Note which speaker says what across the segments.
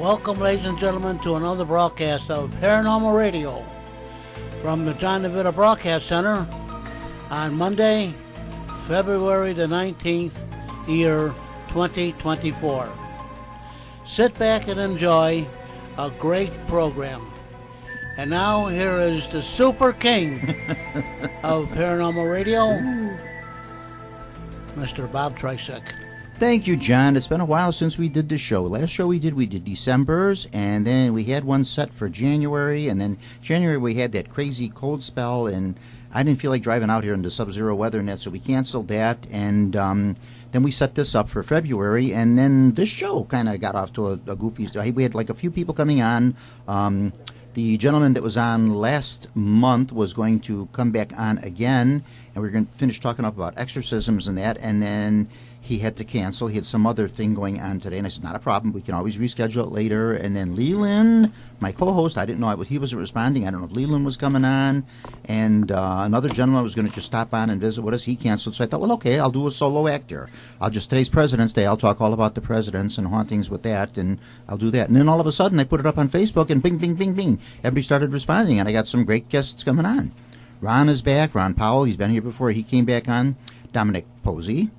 Speaker 1: Welcome, ladies and gentlemen, to another broadcast of Paranormal Radio from the John DeVita Broadcast Center on Monday, February the 19th, year 2024. Sit back and enjoy a great program. And now here is the Super King of Paranormal Radio, Mr. Bob Trzeciak.
Speaker 2: Thank you, John. It's been a while since we did the show. Last show we did December's, and then we had one set for January, and then January we had that crazy cold spell, and I didn't feel like driving out here in the sub-zero weather and that, so we canceled that, and then we set this up for February, and then this show kind of got off to a goofy start. We had like a few people coming on. The gentleman that was on last month was going to come back on again, and we were going to finish talking up about exorcisms and that, and then he had to cancel. He had some other thing going on today, and I said, not a problem. We can always reschedule it later. And then Leland, my co-host, I didn't know he wasn't responding. I don't know if Leland was coming on. And another gentleman was going to just stop on and visit with us. He canceled. So I thought, well, okay, I'll do a solo act here. Today's President's Day. I'll talk all about the presidents and hauntings with that, and I'll do that. And then all of a sudden, I put it up on Facebook, and bing, bing, bing, bing. Everybody started responding, and I got some great guests coming on. Ron is back. Ron Powell, he's been here before. He came back on. Dominic Posey.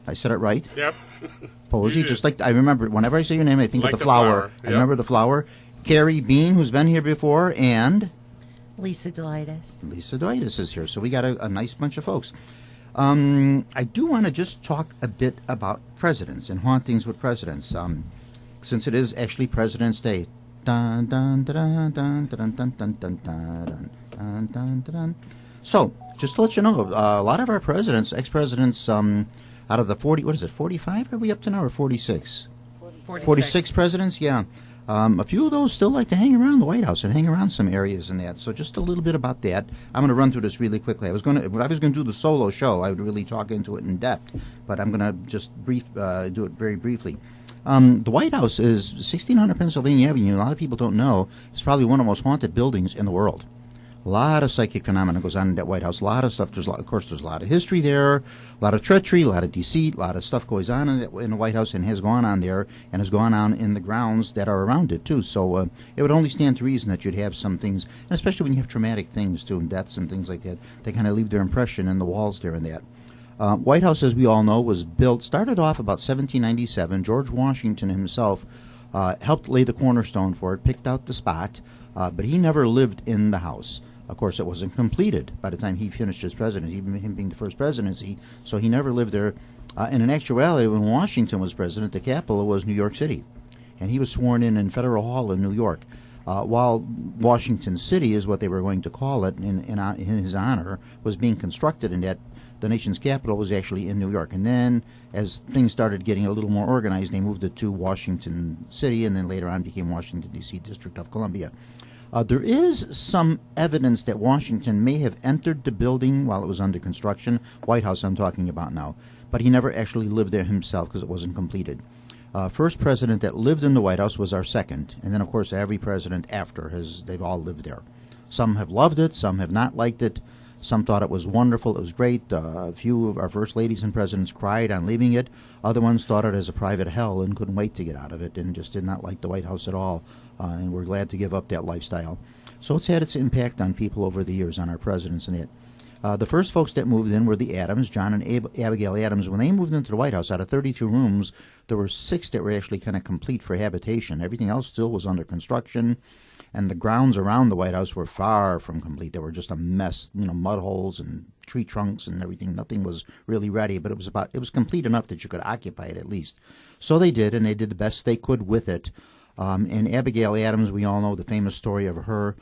Speaker 2: I said it right?
Speaker 3: Yep.
Speaker 2: Posey, just like, I remember, whenever I say your name, I think of the flower.
Speaker 3: Yep.
Speaker 2: I remember the flower. Carrie Bean, who's been here before, and
Speaker 4: Lisa Delitis.
Speaker 2: Lisa Delitis is here, so we got a nice bunch of folks. I do want to just talk a bit about presidents and hauntings with presidents, since it is actually President's Day. Dun, dun, dun, dun, dun, dun, dun, dun, dun, dun, dun, dun. So, just to let you know, a lot of our presidents, ex-presidents, out of the 45 are we up to now, or 46? 46 presidents, yeah. A few of those still like to hang around the White House and hang around some areas and that. So just a little bit about that. I'm going to run through this really quickly. When I was going to do the solo show, I would really talk into it in depth. But I'm going to just do it very briefly. The White House is 1600 Pennsylvania Avenue. A lot of people don't know. It's probably one of the most haunted buildings in the world. A lot of psychic phenomena goes on in that White House. A lot of stuff. There's a lot of history there, a lot of treachery, a lot of deceit, a lot of stuff goes on in the White House and has gone on there and has gone on in the grounds that are around it, too. So it would only stand to reason that you'd have some things, and especially when you have traumatic things, too, and deaths and things like that, they kind of leave their impression in the walls there and that. White House, as we all know, started off about 1797. George Washington himself helped lay the cornerstone for it, picked out the spot, but he never lived in the house. Of course, it wasn't completed by the time he finished his presidency, him being the first presidency, so he never lived there. And in actuality, when Washington was president, the capital was New York City, and he was sworn in Federal Hall in New York. While Washington City is what they were going to call it in his honor, was being constructed, and that the nation's capital was actually in New York. And then, as things started getting a little more organized, they moved it to Washington City, and then later on became Washington, D.C., District of Columbia. There is some evidence that Washington may have entered the building while it was under construction, White House I'm talking about now, but he never actually lived there himself because it wasn't completed. First president that lived in the White House was our second, and then, of course, every president after, they've all lived there. Some have loved it, some have not liked it, some thought it was wonderful, it was great. A few of our first ladies and presidents cried on leaving it. Other ones thought it as a private hell and couldn't wait to get out of it and just did not like the White House at all. And we're glad to give up that lifestyle. So it's had its impact on people over the years, on our presidents and it. The first folks that moved in were the Adams, John and Abigail Adams. When they moved into the White House, out of 32 rooms, there were 6 that were actually kind of complete for habitation. Everything else still was under construction, and the grounds around the White House were far from complete. They were just a mess, mud holes and tree trunks and everything. Nothing was really ready, but it was complete enough that you could occupy it at least. So they did, and they did the best they could with it. And Abigail Adams, we all know the famous story of her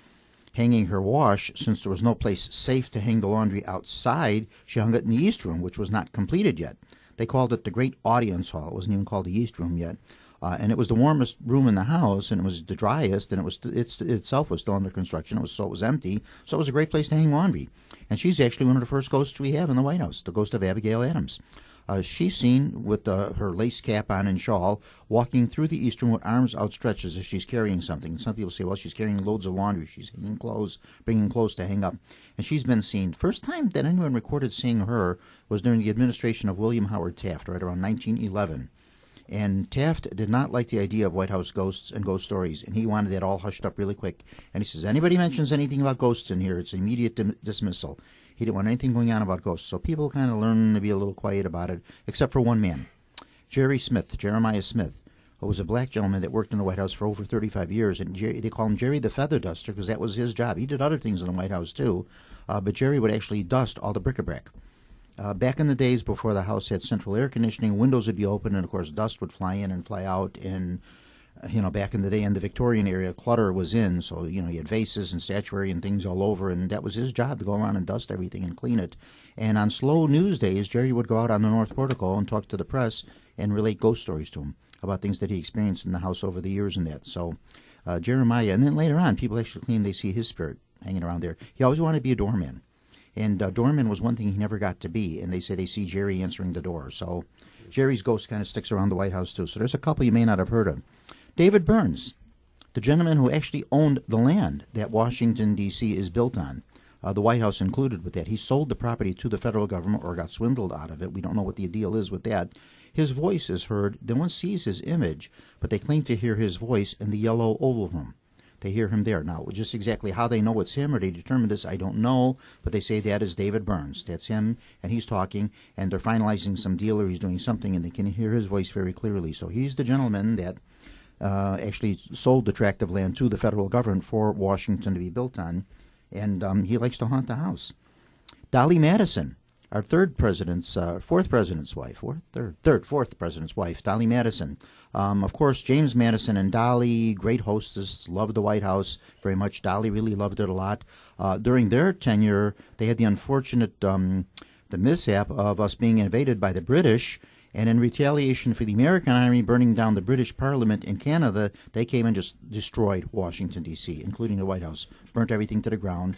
Speaker 2: hanging her wash. Since there was no place safe to hang the laundry outside, she hung it in the East Room, which was not completed yet. They called it the Great Audience Hall. It wasn't even called the East Room yet. And it was the warmest room in the house, and it was the driest, and it itself was still under construction. So it was empty, so it was a great place to hang laundry. And she's actually one of the first ghosts we have in the White House, the ghost of Abigail Adams. She's seen with her lace cap on and shawl, walking through the East Room with arms outstretched as if she's carrying something. And some people say, well, she's carrying loads of laundry. She's hanging clothes, bringing clothes to hang up. And she's been seen. First time that anyone recorded seeing her was during the administration of William Howard Taft, right around 1911. And Taft did not like the idea of White House ghosts and ghost stories, and he wanted that all hushed up really quick. And he says, anybody mentions anything about ghosts in here, it's immediate dismissal. He didn't want anything going on about ghosts. So people kind of learned to be a little quiet about it, except for one man, Jeremiah Smith, who was a black gentleman that worked in the White House for over 35 years. And they call him Jerry the Feather Duster because that was his job. He did other things in the White House, too, but Jerry would actually dust all the bric-a-brac. Back in the days before the house had central air conditioning, windows would be open, and, of course, dust would fly in and fly out. And, back in the day in the Victorian area, clutter was in. So, you had vases and statuary and things all over, and that was his job, to go around and dust everything and clean it. And on slow news days, Jerry would go out on the North Portico and talk to the press and relate ghost stories to him about things that he experienced in the house over the years and that. So, Jeremiah, and then later on, people actually claim they see his spirit hanging around there. He always wanted to be a doorman. And doorman was one thing he never got to be, and they say they see Jerry answering the door. So Jerry's ghost kind of sticks around the White House, too. So there's a couple you may not have heard of. David Burns, the gentleman who actually owned the land that Washington, D.C. is built on, the White House included with that. He sold the property to the federal government or got swindled out of it. We don't know what the deal is with that. His voice is heard. No one sees his image, but they claim to hear his voice in the Yellow Oval Room. They hear him there. Now, just exactly how they know it's him or they determine this, I don't know, but they say that is David Burns. That's him, and he's talking, and they're finalizing some deal or he's doing something, and they can hear his voice very clearly. So he's the gentleman that actually sold the tract of land to the federal government for Washington to be built on, and he likes to haunt the house. Dolly Madison, our fourth president's wife, Dolly Madison. Of course, James Madison and Dolly, great hostess, loved the White House very much. Dolly really loved it a lot. During their tenure, they had the unfortunate the mishap of us being invaded by the British, and in retaliation for the American Army burning down the British Parliament in Canada, they came and just destroyed Washington, D.C., including the White House, burnt everything to the ground.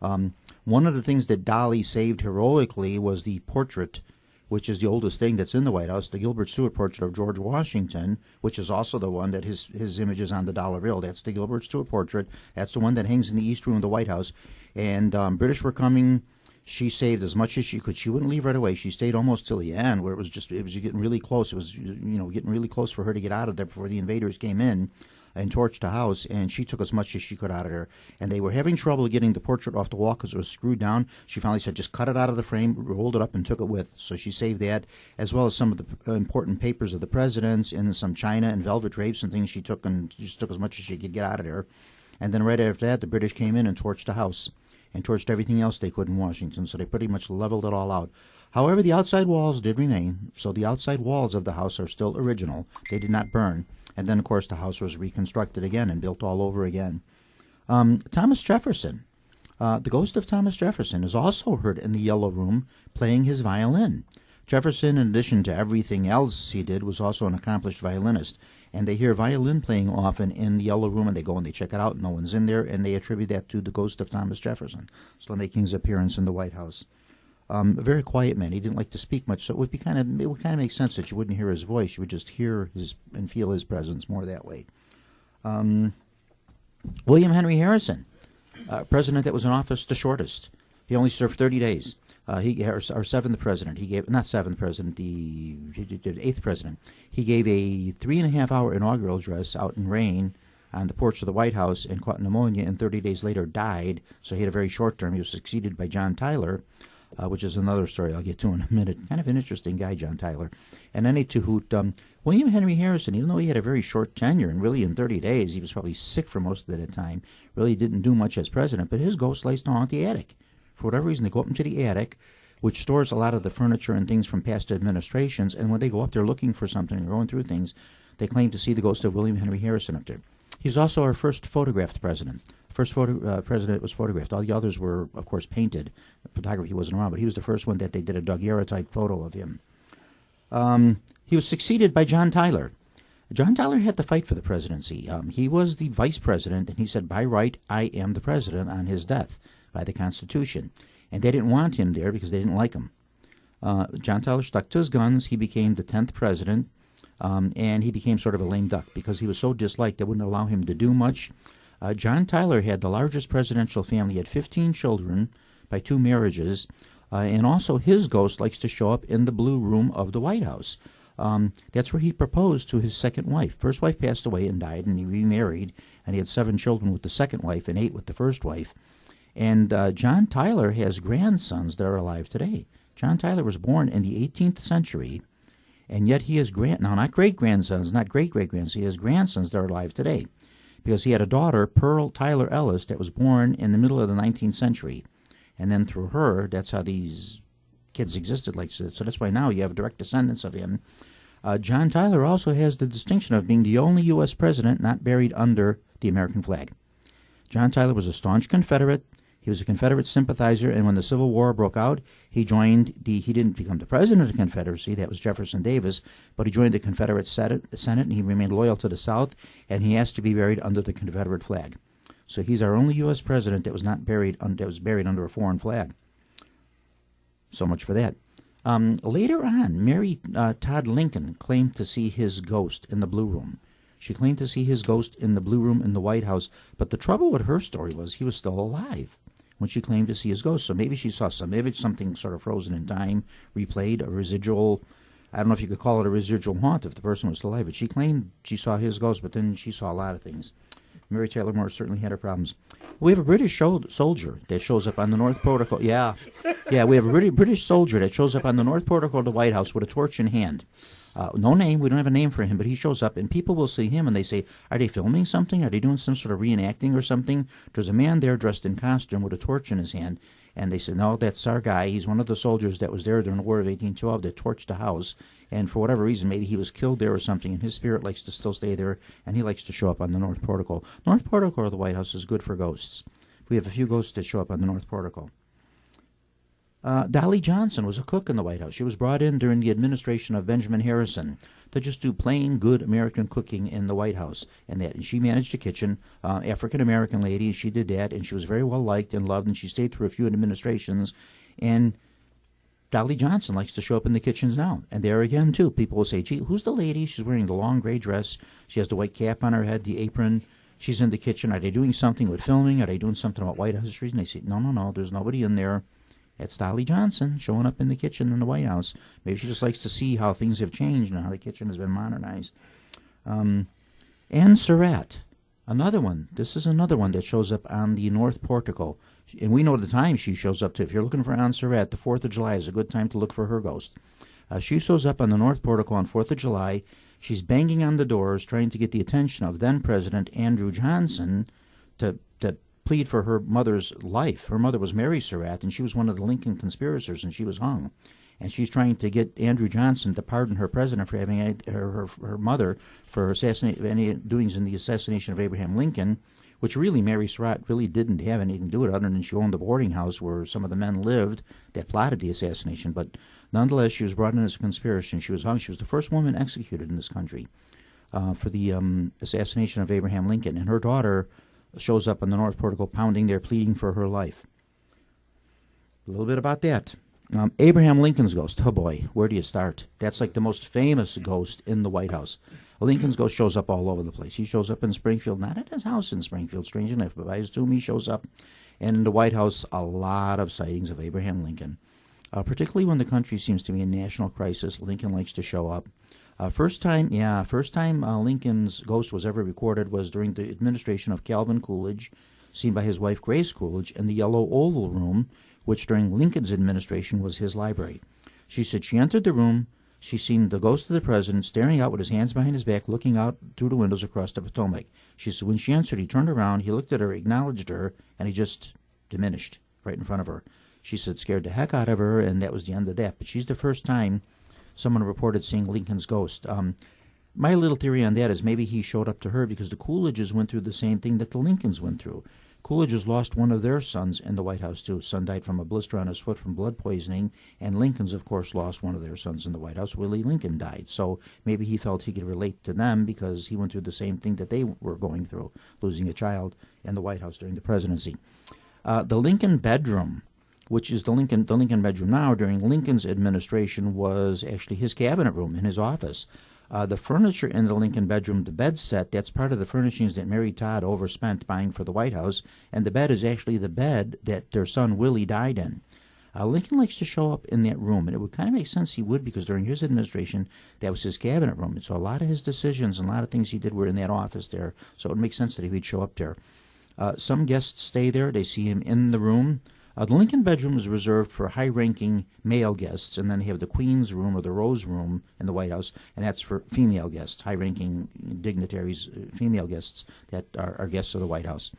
Speaker 2: One of the things that Dolly saved heroically was the portrait, which is the oldest thing that's in the White House, the Gilbert Stuart portrait of George Washington, which is also the one that his image is on the dollar bill. That's the Gilbert Stuart portrait. That's the one that hangs in the East Room of the White House. And British were coming. She saved as much as she could. She wouldn't leave right away. She stayed almost till the end, where it was getting really close. It was getting really close for her to get out of there before the invaders came in and torched the house, and she took as much as she could out of there. And they were having trouble getting the portrait off the wall because it was screwed down. She finally said, just cut it out of the frame, rolled it up, and took it with. So she saved that, as well as some of the important papers of the presidents and some china and velvet drapes and things she took, and just took as much as she could get out of there. And then right after that, the British came in and torched the house and torched everything else they could in Washington. So they pretty much leveled it all out. However, the outside walls did remain. So the outside walls of the house are still original. They did not burn. And then, of course, the house was reconstructed again and built all over again. Thomas Jefferson, the ghost of Thomas Jefferson, is also heard in the Yellow Room playing his violin. Jefferson, in addition to everything else he did, was also an accomplished violinist. And they hear violin playing often in the Yellow Room, and they go and they check it out. No one's in there, and they attribute that to the ghost of Thomas Jefferson, still making his appearance in the White House. A very quiet man. He didn't like to speak much, so it would kind of make sense that you wouldn't hear his voice. You would just hear his and feel his presence more that way. William Henry Harrison, president that was in office the shortest. He only served 30 days. Our seventh president. He gave not seventh president, the eighth president. He gave a 3.5-hour inaugural address out in rain on the porch of the White House and caught pneumonia, and 30 days later died. So he had a very short term. He was succeeded by John Tyler, which is another story I'll get to in a minute. Kind of an interesting guy, John Tyler. And any to hoot, William Henry Harrison, even though he had a very short tenure, and really in 30 days, he was probably sick for most of the time, really didn't do much as president, but his ghost likes to haunt the attic. For whatever reason, they go up into the attic, which stores a lot of the furniture and things from past administrations, and when they go up there looking for something or going through things, they claim to see the ghost of William Henry Harrison up there. He's also our first photographed president. First president was photographed. All the others were, of course, painted. Photography wasn't around, but he was the first one that they did a daguerreotype photo of him. He was succeeded by John Tyler. John Tyler had to fight for the presidency. He was the vice president, and he said, by right, I am the president on his death by the Constitution. And they didn't want him there because they didn't like him. John Tyler stuck to his guns. He became the 10th president, and he became sort of a lame duck because he was so disliked they wouldn't allow him to do much. John Tyler had the largest presidential family. He had 15 children by 2 marriages, and also his ghost likes to show up in the Blue Room of the White House. That's where he proposed to his second wife. First wife passed away and died, and he remarried, and he had 7 children with the second wife and 8 with the first wife. And John Tyler has grandsons that are alive today. John Tyler was born in the 18th century, and yet he has now not great-grandsons, not great-great-grandsons, he has grandsons that are alive today, because he had a daughter, Pearl Tyler Ellis, that was born in the middle of the 19th century. And then through her, that's how these kids existed. So that's why now you have direct descendants of him. John Tyler also has the distinction of being the only U.S. president not buried under the American flag. John Tyler was a staunch Confederate. He was a Confederate sympathizer, and when the Civil War broke out, he didn't become the president of the Confederacy, that was Jefferson Davis, but he joined the Confederate Senate, and he remained loyal to the South, and he asked to be buried under the Confederate flag. So he's our only U.S. president that was not buried under a foreign flag. So much for that. Later on, Mary Todd Lincoln claimed to see his ghost in the Blue Room. She claimed to see his ghost in the Blue Room in the White House, but the trouble with her story was he was still alive when she claimed to see his ghost. So maybe she saw some image, something sort of frozen in time, replayed, a residual, I don't know if you could call it a residual haunt if the person was still alive, but she claimed she saw his ghost, but then she saw a lot of things. Mary Tyler Moore certainly had her problems. We have a British soldier that shows up on the North Portico. Yeah, we have a British soldier that shows up on the North Portico of the White House with a torch in hand. No name, we don't have a name for him, but he shows up, and people will see him, and they say, are they filming something? Are they doing some sort of reenacting or something? There's a man there dressed in costume with a torch in his hand, and they say, no, that's our guy. He's one of the soldiers that was there during the War of 1812 that torched the house, and for whatever reason, maybe he was killed there or something, and his spirit likes to still stay there, and he likes to show up on the North Portico. North Portico of the White House is good for ghosts. We have a few ghosts that show up on the North Portico. Dolly Johnson was a cook in the White House. She was brought in during the administration of Benjamin Harrison to just do plain good American cooking in the White House. And she managed a kitchen, African-American lady. She did that, and she was very well liked and loved, and she stayed through a few administrations. And Dolly Johnson likes to show up in the kitchens now. And there again, too, people will say, gee, who's the lady? She's wearing the long gray dress. She has the white cap on her head, the apron. She's in the kitchen. Are they doing something with filming? Are they doing something about White House history? And they say, no, there's nobody in there. That's Dolly Johnson showing up in the kitchen in the White House. Maybe she just likes to see how things have changed and how the kitchen has been modernized. Anne Surratt, another one. This is another one that shows up on the North Portico. And we know the time she shows up to. If you're looking for Anne Surratt, the 4th of July is a good time to look for her ghost. She shows up on the North Portico on 4th of July. She's banging on the doors, trying to get the attention of then-President Andrew Johnson to plead for her mother's life. Her mother was Mary Surratt, and she was one of the Lincoln conspirators, and she was hung. And she's trying to get Andrew Johnson to pardon her president for having her mother for any doings in the assassination of Abraham Lincoln, which really Mary Surratt really didn't have anything to do with it other than she owned the boarding house where some of the men lived that plotted the assassination. But nonetheless, she was brought in as a conspirator, and she was hung. She was the first woman executed in this country for the assassination of Abraham Lincoln. And her daughter shows up on the North Portico pounding there, pleading for her life. A little bit about that. Abraham Lincoln's ghost. Oh boy, where do you start? That's like the most famous ghost in the White House. Lincoln's ghost shows up all over the place. He shows up in Springfield, not at his house in Springfield, strange enough, but by his tomb he shows up. And in the White House, a lot of sightings of Abraham Lincoln. Particularly when the country seems to be in national crisis, Lincoln likes to show up. First time Lincoln's ghost was ever recorded was during the administration of Calvin Coolidge, seen by his wife Grace Coolidge in the Yellow Oval Room, which during Lincoln's administration was his library. She said she entered the room, she seen the ghost of the president staring out with his hands behind his back, looking out through the windows across the Potomac. She said when she answered, he turned around, he looked at her, acknowledged her, and he just diminished right in front of her. She said scared the heck out of her, and that was the end of that. But she's the first time someone reported seeing Lincoln's ghost. My little theory on that is maybe he showed up to her because the Coolidges went through the same thing that the Lincolns went through. Coolidge's lost one of their sons in the White House, too. His son died from a blister on his foot from blood poisoning, and Lincoln's, of course, lost one of their sons in the White House. Willie Lincoln died. So maybe he felt he could relate to them because he went through the same thing that they were going through, losing a child in the White House during the presidency. The Lincoln bedroom, which is the Lincoln bedroom now, during Lincoln's administration, was actually his cabinet room in his office. The furniture in the Lincoln bedroom, the bed set, that's part of the furnishings that Mary Todd overspent buying for the White House, and the bed is actually the bed that their son Willie died in. Lincoln likes to show up in that room, and it would kind of make sense he would, because during his administration, that was his cabinet room. And so a lot of his decisions and a lot of things he did were in that office there. So it would make sense that he would show up there. Some guests stay there. They see him in the room. The Lincoln bedroom is reserved for high-ranking male guests, and then you have the Queen's room or the Rose Room in the White House, and that's for female guests, high-ranking dignitaries, female guests that are guests of the White House.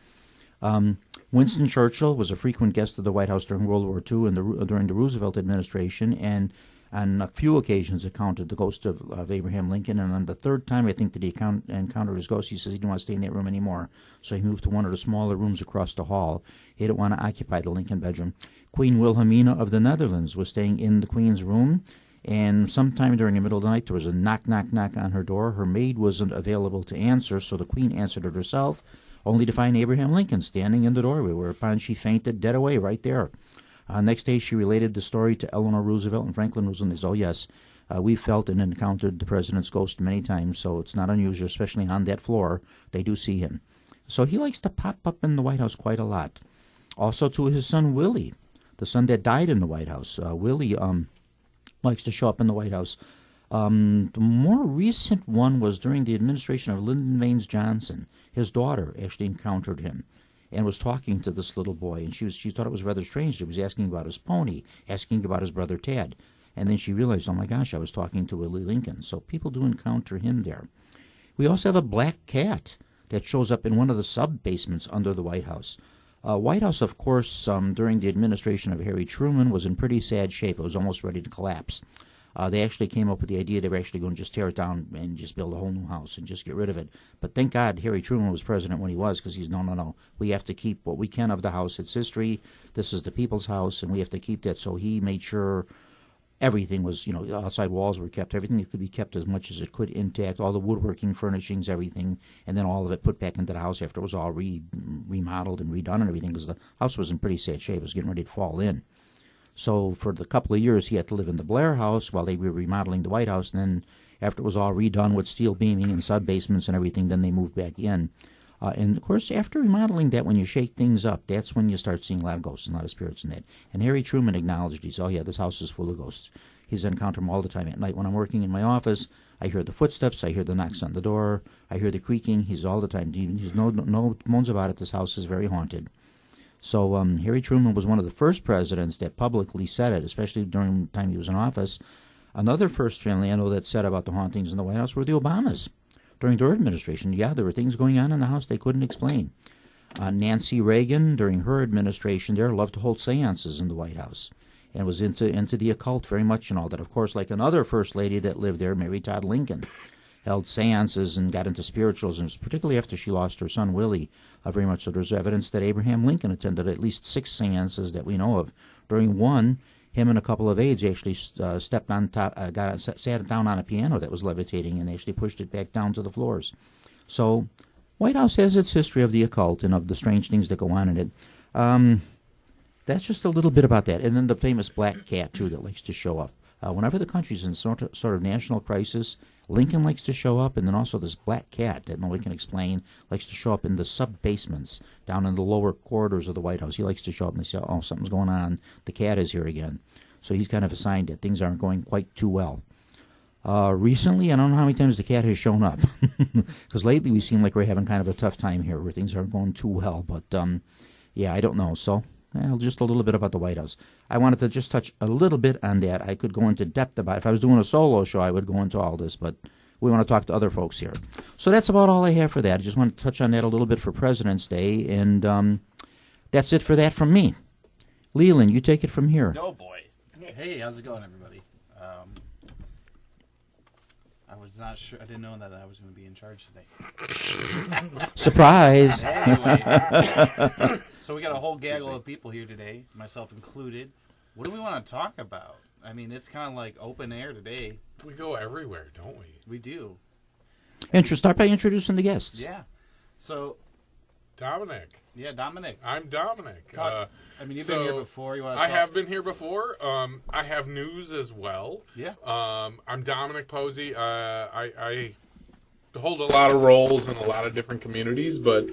Speaker 2: Winston Churchill was a frequent guest of the White House during World War II and during the Roosevelt administration, and on a few occasions encountered the ghost of Abraham Lincoln. And on the third time, I think, that he encountered his ghost, he says he didn't want to stay in that room anymore. So he moved to one of the smaller rooms across the hall. He didn't want to occupy the Lincoln bedroom. Queen Wilhelmina of the Netherlands was staying in the Queen's room, and sometime during the middle of the night, there was a knock, knock, knock on her door. Her maid wasn't available to answer, so the Queen answered it herself, only to find Abraham Lincoln standing in the doorway, whereupon she fainted dead away right there. Next day, she related the story to Eleanor Roosevelt and Franklin Roosevelt. They said, "Oh, yes, we felt and encountered the president's ghost many times, so it's not unusual, especially on that floor. They do see him." So he likes to pop up in the White House quite a lot. Also to his son, Willie, the son that died in the White House. Willie likes to show up in the White House. The more recent one was during the administration of Lyndon Baines Johnson. His daughter actually encountered him and was talking to this little boy, and she thought it was rather strange. She was asking about his pony, asking about his brother Tad, and then she realized, oh my gosh, I was talking to Willie Lincoln. So people do encounter him there. We also have a black cat that shows up in one of the sub-basements under the White House. White House, of course, during the administration of Harry Truman, was in pretty sad shape. It was almost ready to collapse. They actually came up with the idea they were actually going to just tear it down and just build a whole new house and just get rid of it. But thank God Harry Truman was president when he was, because he's, no. We have to keep what we can of the house. It's history. This is the people's house, and we have to keep that. So he made sure everything was, the outside walls were kept. Everything that could be kept as much as it could intact, all the woodworking, furnishings, everything, and then all of it put back into the house after it was all remodeled and redone and everything, because the house was in pretty sad shape. It was getting ready to fall in. So for the couple of years, he had to live in the Blair House while they were remodeling the White House. And then after it was all redone with steel beaming and sub-basements and everything, then they moved back in. And, of course, after remodeling that, when you shake things up, that's when you start seeing a lot of ghosts and a lot of spirits in that. And Harry Truman acknowledged, he said, oh, yeah, this house is full of ghosts. He's encountered them all the time at night. When I'm working in my office, I hear the footsteps, I hear the knocks on the door, I hear the creaking. He's all the time. He's no moans about it. This house is very haunted. So Harry Truman was one of the first presidents that publicly said it, especially during the time he was in office. Another first family I know that said about the hauntings in the White House were the Obamas. During their administration, yeah, there were things going on in the house they couldn't explain. Nancy Reagan, during her administration there, loved to hold seances in the White House and was into the occult very much and all that. Of course, like another first lady that lived there, Mary Todd Lincoln, held seances and got into spiritualism, particularly after she lost her son Willie, very much. So there's evidence that Abraham Lincoln attended at least 6 seances that we know of. During one, him and a couple of aides actually stepped on top, sat down on a piano that was levitating and actually pushed it back down to the floors. So White House has its history of the occult and of the strange things that go on in it. That's just a little bit about that. And then the famous black cat, too, that likes to show up. Whenever the country's in sort of national crisis, Lincoln likes to show up, and then also this black cat that nobody can explain likes to show up in the sub-basements down in the lower corridors of the White House. He likes to show up and they say, oh, something's going on. The cat is here again. So he's kind of assigned that things aren't going quite too well. Recently, I don't know how many times the cat has shown up, because lately we seem like we're having kind of a tough time here where things aren't going too well. But, yeah, I don't know. So just a little bit about the White House. I wanted to just touch a little bit on that. I could go into depth about it. If I was doing a solo show, I would go into all this, but we want to talk to other folks here. So that's about all I have for that. I just want to touch on that a little bit for President's Day, and that's it for that from me. Leland, you take it from here.
Speaker 3: Oh, boy. Hey, how's it going, everybody? I was not sure. I didn't know that I was going to be in charge today.
Speaker 2: Surprise!
Speaker 3: Anyway, so we got a whole gaggle of people here today, myself included. What do we want to talk about? I mean, it's kind of like open air today.
Speaker 5: We go everywhere, don't we?
Speaker 3: We do.
Speaker 2: Start by introducing the guests.
Speaker 3: Yeah. So,
Speaker 5: Dominic.
Speaker 3: Yeah, Dominic.
Speaker 5: I'm Dominic.
Speaker 3: You've been here before. You want to
Speaker 5: I have been here before. I have news as well.
Speaker 3: Yeah.
Speaker 5: I'm Dominic Posey. I hold a lot of roles in a lot of different communities, but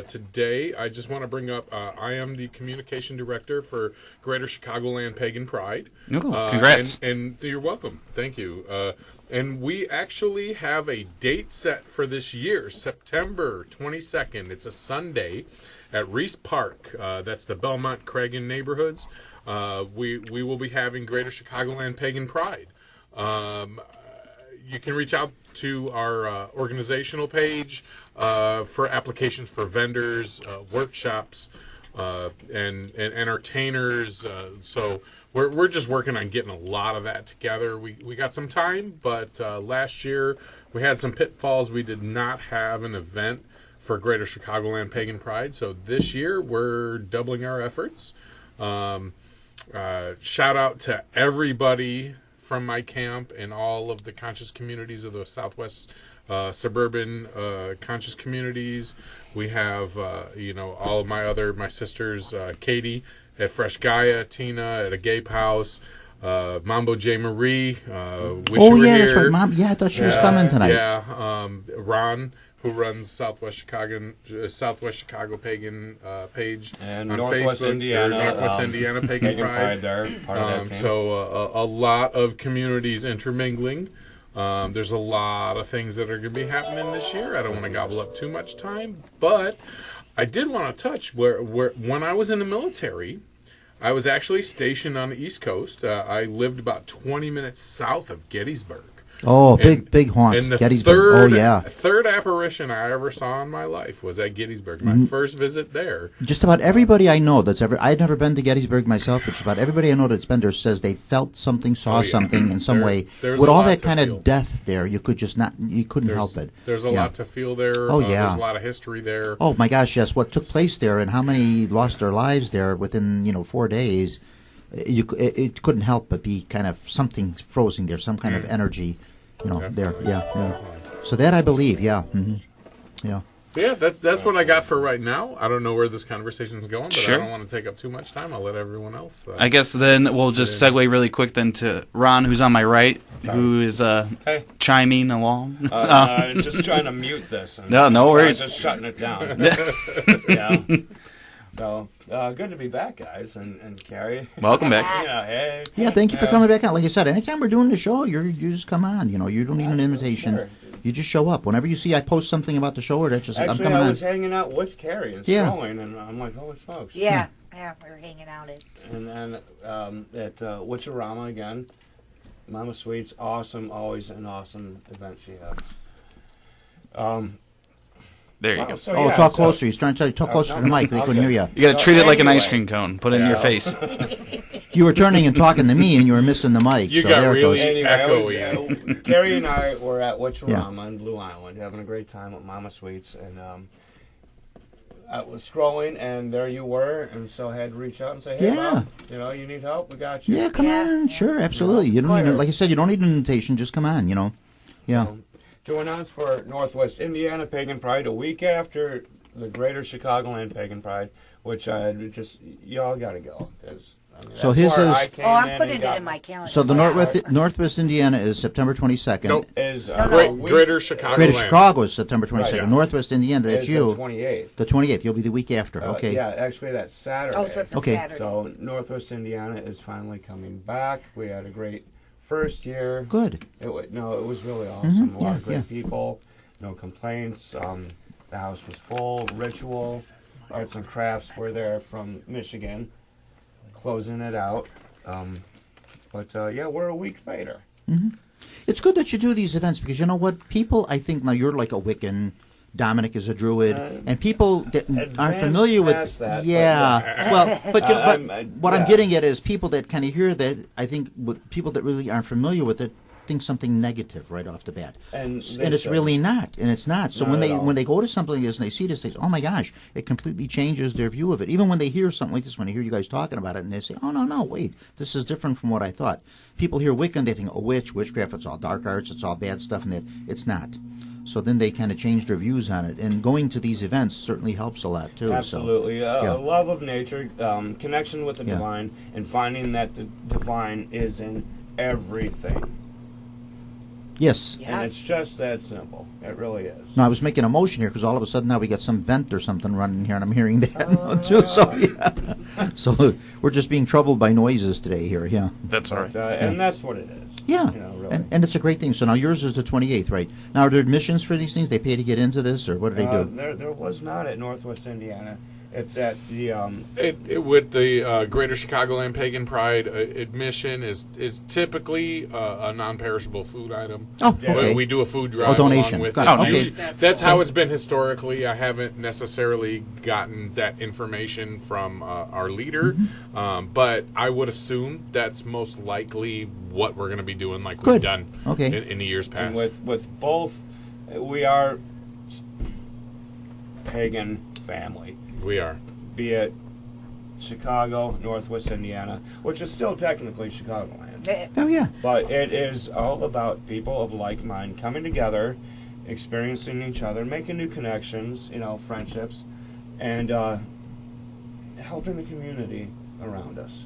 Speaker 5: today I just want to bring up I am the communication director for Greater Chicagoland Pagan Pride.
Speaker 6: Ooh, congrats.
Speaker 5: And you're welcome. Thank you. And we actually have a date set for this year, September 22nd. It's a Sunday at Reese Park. That's the Belmont, Cragen neighborhoods. We will be having Greater Chicagoland Pagan Pride. You can reach out to our organizational page for applications for vendors, workshops, and entertainers. So we're just working on getting a lot of that together. We got some time, but last year we had some pitfalls. We did not have an event for Greater Chicagoland Pagan Pride. So this year we're doubling our efforts. Shout out to everybody from my camp and all of the conscious communities of the Southwest suburban conscious communities. We have, all of my sisters, Katie at Fresh Gaia, Tina at a Gape House, Mambo J. Marie. Wish you were
Speaker 2: yeah,
Speaker 5: here.
Speaker 2: that's right, Mom. Yeah, I thought she was coming tonight.
Speaker 5: Yeah, Ron, who runs Southwest Chicago Pagan page
Speaker 7: and
Speaker 5: on
Speaker 7: Northwest
Speaker 5: Facebook,
Speaker 7: Indiana,
Speaker 5: Northwest Indiana Pagan Pride.
Speaker 7: There, part of that team.
Speaker 5: So a lot of communities intermingling. There's a lot of things that are going to be happening this year. I don't want to gobble up too much time, but I did want to touch where when I was in the military, I was actually stationed on the East Coast. I lived about 20 minutes south of Gettysburg.
Speaker 2: Oh, big haunt,
Speaker 5: And the
Speaker 2: Gettysburg.
Speaker 5: third apparition I ever saw in my life was at Gettysburg. My first visit there.
Speaker 2: Just about everybody I know I'd never been to Gettysburg myself, but just about everybody I know that's been there says they felt something, saw something in some way.
Speaker 5: There's
Speaker 2: With
Speaker 5: a
Speaker 2: all
Speaker 5: lot
Speaker 2: that
Speaker 5: to
Speaker 2: kind
Speaker 5: feel.
Speaker 2: of death there, you couldn't help it.
Speaker 5: There's a lot to feel there.
Speaker 2: Oh, yeah.
Speaker 5: There's a lot of history there.
Speaker 2: Oh my gosh, yes! What took place there and how many lost their lives there within 4 days? It couldn't help but be kind of something frozen there, some kind of energy, there. Yeah. So that I believe, yeah. Yeah.
Speaker 5: Yeah, that's what I got for right now. I don't know where this conversation is going, but
Speaker 6: Sure.
Speaker 5: I don't want to take up too much time. I'll let everyone else.
Speaker 6: I guess then we'll just segue really quick then to Ron, who's on my right, who is
Speaker 7: Hey.
Speaker 6: chiming along.
Speaker 7: Just trying to mute this. And
Speaker 6: No worries.
Speaker 7: Just shutting it down. Yeah. So, good to be back, guys, and Carrie.
Speaker 6: Welcome back.
Speaker 7: Hey.
Speaker 2: Yeah, thank you for coming back on. Like I said, anytime we're doing the show, you just come on. You don't need an invitation.
Speaker 7: Sure.
Speaker 2: You just show up. Whenever you see I post something about the show, or that's just I'm
Speaker 7: Actually,
Speaker 2: coming
Speaker 7: I
Speaker 2: on.
Speaker 7: was hanging out with Carrie and
Speaker 2: Yeah.
Speaker 7: strolling, and I'm like, holy smokes.
Speaker 4: Yeah, we were hanging out at.
Speaker 7: And then at Witcherama again, Mama Sweet's awesome, always an awesome event she has.
Speaker 6: There you
Speaker 7: Wow,
Speaker 6: go.
Speaker 7: so
Speaker 2: Oh,
Speaker 7: yeah,
Speaker 2: talk
Speaker 7: so-
Speaker 2: closer. He's trying to tell you talk closer to the mic. They couldn't hear you.
Speaker 6: You got to treat it like an ice
Speaker 7: Anyway.
Speaker 6: cream cone. Put it in your face.
Speaker 2: You were turning and talking to me, and you were missing the mic.
Speaker 5: You
Speaker 2: so
Speaker 5: got
Speaker 2: there it
Speaker 5: really-
Speaker 2: goes.
Speaker 7: Anyway,
Speaker 5: Echoey.
Speaker 7: Carrie and I were at Witcherama on Blue Island, having a great time with Mama Sweets, and I was scrolling, and there you were, and so I had to reach out and say, hey,
Speaker 2: Yeah.
Speaker 7: Mom, you need help? We got you.
Speaker 2: Yeah, come
Speaker 4: Yeah.
Speaker 2: on. Sure, absolutely. You don't need, like I said, you don't need an invitation. Just come on. Yeah.
Speaker 7: Join us for Northwest Indiana Pagan Pride a week after the Greater Chicagoland Pagan Pride, which y'all got to go.
Speaker 2: So his is-
Speaker 4: I'm putting it in my calendar.
Speaker 2: So the Northwest Indiana is September 22nd.
Speaker 5: Nope.
Speaker 7: Is
Speaker 5: Greater Chicago.
Speaker 2: Greater Chicago is September 22nd.
Speaker 7: Right, yeah.
Speaker 2: Northwest Indiana, that's
Speaker 7: is
Speaker 2: you.
Speaker 7: the 28th.
Speaker 2: The 28th. You'll be the week after. Okay.
Speaker 7: Yeah, actually that's Saturday.
Speaker 4: Oh, so it's a
Speaker 2: Okay.
Speaker 4: Saturday.
Speaker 7: So Northwest Indiana is finally coming back. We had a great first year.
Speaker 2: Good.
Speaker 7: It was really awesome. A lot of great
Speaker 2: yeah.
Speaker 7: people. No complaints. The house was full. Ritual, arts and crafts were there from Michigan, closing it out. But we're a week later.
Speaker 2: It's good that you do these events because you know what? People, I think, now you're like a Wiccan. Dominic is a druid, and people that aren't familiar with
Speaker 7: past that,
Speaker 2: what I'm getting at is people that kind of hear that. I think people that really aren't familiar with it think something negative right off the bat,
Speaker 7: And
Speaker 2: it's really not, and it's not. So
Speaker 7: Not
Speaker 2: when
Speaker 7: at all.
Speaker 2: when they go to something like this and they see this, they say, "Oh my gosh!" It completely changes their view of it. Even when they hear something like this, when they hear you guys talking about it, and they say, "Oh no, wait, this is different from what I thought." People hear Wiccan, they think, "Oh, witchcraft, it's all dark arts, it's all bad stuff," and it's not. So then they kind of change their views on it, and going to these events certainly helps a lot too.
Speaker 7: Absolutely.
Speaker 2: Yeah.
Speaker 7: A love of nature, connection with the
Speaker 2: Yeah.
Speaker 7: divine, and finding that the divine is in everything.
Speaker 2: Yes.
Speaker 4: Yes.
Speaker 7: And it's just that simple. It really is.
Speaker 2: No, I was making a motion here because all of a sudden now we got some vent or something running here, and I'm hearing that now too. So yeah. So we're just being troubled by noises today here. Yeah.
Speaker 6: That's all right.
Speaker 7: And that's what it is.
Speaker 2: Yeah.
Speaker 7: You know, really.
Speaker 2: And it's a great thing. So now yours is the 28th, right? Now are there admissions for these things? They pay to get into this, or what do they do?
Speaker 7: There was not at Northwest Indiana. It's at the
Speaker 5: With the Greater Chicagoland Pagan Pride, admission is typically a non-perishable food item.
Speaker 2: Oh, okay.
Speaker 5: We do a food drive
Speaker 2: donation.
Speaker 5: along with
Speaker 2: Got
Speaker 5: it.
Speaker 2: it. Okay.
Speaker 5: That's how it's been historically. I haven't necessarily gotten that information from our leader, but I would assume that's most likely what we're going to be doing, like
Speaker 2: Good.
Speaker 5: we've done
Speaker 2: Okay.
Speaker 5: in the years past.
Speaker 7: and with both, we are pagan family.
Speaker 5: We are.
Speaker 7: Be it Chicago, Northwest Indiana, which is still technically Chicagoland.
Speaker 2: Oh yeah.
Speaker 7: But it is all about people of like mind coming together, experiencing each other, making new connections, friendships, and helping the community around us.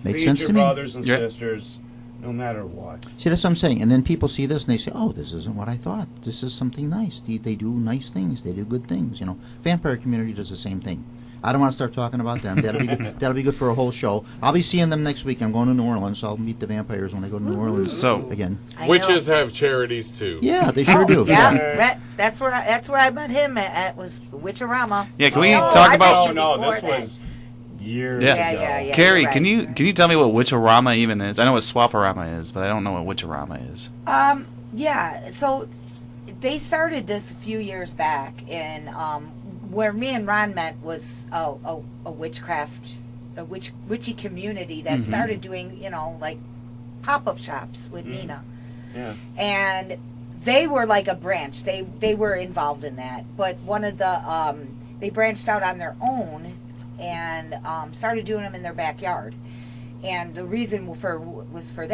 Speaker 2: Makes
Speaker 7: Feed
Speaker 2: sense
Speaker 7: your
Speaker 2: to me.
Speaker 7: brothers and
Speaker 6: Yeah.
Speaker 7: sisters, no matter what.
Speaker 2: See, that's what I'm saying. And then people see this and they say, "Oh, this isn't what I thought. This is something nice. They do nice things. They do good things." Vampire community does the same thing. I don't want to start talking about them. That'll be good. That'll be good for a whole show. I'll be seeing them next week. I'm going to New Orleans, so I'll meet the vampires when I go to New Orleans
Speaker 6: So-
Speaker 2: again.
Speaker 4: I
Speaker 5: Witches
Speaker 4: know.
Speaker 5: have charities too.
Speaker 2: Yeah, they sure do.
Speaker 4: Yeah, that's where I met him at was Witcherama.
Speaker 6: Yeah, can we
Speaker 4: Oh,
Speaker 6: talk
Speaker 4: I
Speaker 6: about?
Speaker 4: bet
Speaker 7: No,
Speaker 4: before
Speaker 7: this
Speaker 4: that.
Speaker 7: was years
Speaker 6: Yeah.
Speaker 7: ago.
Speaker 4: Yeah.
Speaker 6: Carrie,
Speaker 4: you're
Speaker 6: can
Speaker 4: right.
Speaker 6: you tell me what Witcherama even is? I know what Swaparama is, but I don't know what Witcherama is.
Speaker 4: Yeah, so they started this a few years back, and where me and Ron met was a witchy community that started doing, like pop-up shops with Nina.
Speaker 7: Yeah.
Speaker 4: And they were like a branch. They were involved in that, but one of the they branched out on their own and started doing them in their backyard. And the reason was for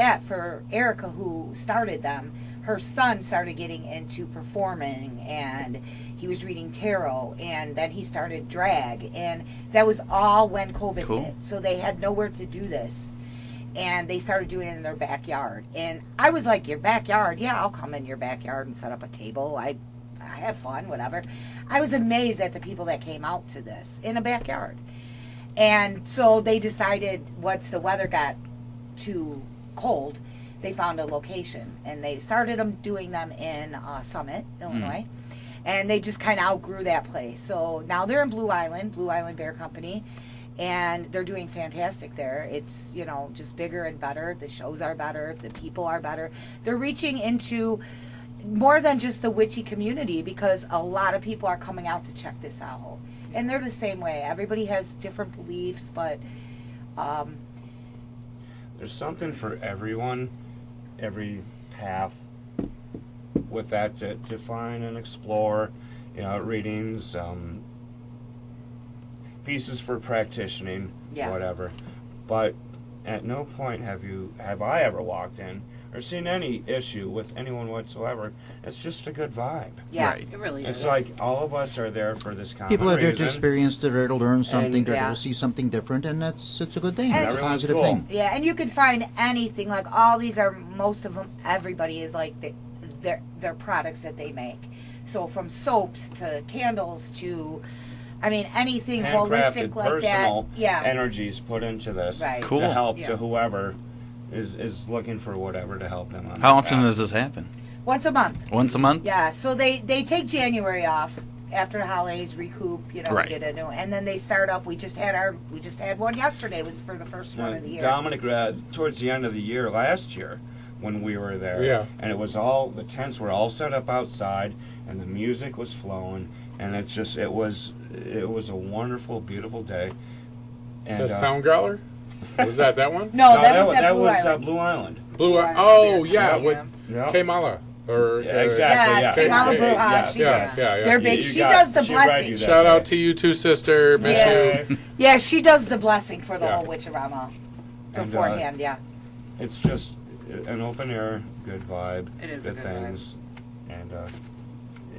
Speaker 4: Erica, who started them. Her son started getting into performing, and he was reading tarot, and then he started drag, and that was all when COVID hit. So they had nowhere to do this, and they started doing it in their backyard. And I was like, "Your backyard? Yeah, I'll come in your backyard and set up a table. I have fun, whatever." I was amazed at the people that came out to this in a backyard. And so they decided once the weather got too cold, they found a location, and they started doing them in Summit, Illinois, and they just kind of outgrew that place. So now they're in Blue Island Bear Company, and they're doing fantastic there. It's, just bigger and better. The shows are better. The people are better. They're reaching into more than just the witchy community, because a lot of people are coming out to check this out. And they're the same way. Everybody has different beliefs, but
Speaker 7: There's something for everyone, every path with that to find and explore, readings, pieces for practicing, whatever. But at no point have I ever walked in or seen any issue with anyone whatsoever. It's just a good vibe.
Speaker 4: yeah.
Speaker 6: Right.
Speaker 8: It really is.
Speaker 7: It's like all of us are there for this common
Speaker 2: People are there to
Speaker 7: reason.
Speaker 2: experience, they're there to learn something, they're there
Speaker 4: yeah.
Speaker 2: to see something different, and it's a good thing.
Speaker 4: And
Speaker 2: It's a
Speaker 7: everyone's
Speaker 2: positive
Speaker 7: cool.
Speaker 2: thing.
Speaker 4: Yeah, and you can find anything. Like all these are, most of them, everybody is like their products that they make. So from soaps to candles to, anything
Speaker 7: Handcrafted,
Speaker 4: holistic like
Speaker 7: personal
Speaker 4: that. Yeah.
Speaker 7: energies put into this
Speaker 4: Right.
Speaker 6: Cool.
Speaker 7: to help
Speaker 8: Yeah.
Speaker 7: to whoever is looking for whatever to help them on
Speaker 6: How
Speaker 7: their
Speaker 6: often
Speaker 7: path.
Speaker 6: does this happen?
Speaker 4: Once a month.
Speaker 6: Once a month?
Speaker 4: Yeah, so they take January off after the holidays, recoup,
Speaker 6: Right.
Speaker 4: get a new, and then they start up. We just had one yesterday. Was for the first one of the year.
Speaker 7: Dominic, towards the end of the year last year, when we were there,
Speaker 5: Yeah.
Speaker 7: and it was the tents were all set up outside, and the music was flowing, and it was a wonderful, beautiful day.
Speaker 5: Is
Speaker 7: And,
Speaker 5: that Sound Growler? Was that one?
Speaker 4: No, that was at Blue
Speaker 7: was
Speaker 4: Island.
Speaker 7: Blue Island.
Speaker 5: Blue.
Speaker 8: Island
Speaker 5: Oh
Speaker 8: Bear
Speaker 5: yeah,
Speaker 8: Company,
Speaker 5: with
Speaker 7: Yeah.
Speaker 5: Kamala. Or
Speaker 7: Yeah, exactly.
Speaker 4: Yes,
Speaker 7: Yeah.
Speaker 4: Kamala
Speaker 5: Yeah,
Speaker 4: Bruja, she-
Speaker 5: yeah.
Speaker 4: They're big.
Speaker 7: You
Speaker 4: She
Speaker 7: got-
Speaker 4: does the
Speaker 7: she read
Speaker 4: blessing.
Speaker 7: you that
Speaker 5: Shout out
Speaker 7: day.
Speaker 5: to you too, sister. Miss
Speaker 4: Yeah.
Speaker 5: you.
Speaker 4: Yeah, she does the blessing for the
Speaker 5: Yeah.
Speaker 4: whole Witcherama
Speaker 7: And,
Speaker 4: beforehand. Yeah.
Speaker 7: It's just an open air, good vibe.
Speaker 8: It is a good
Speaker 7: things. And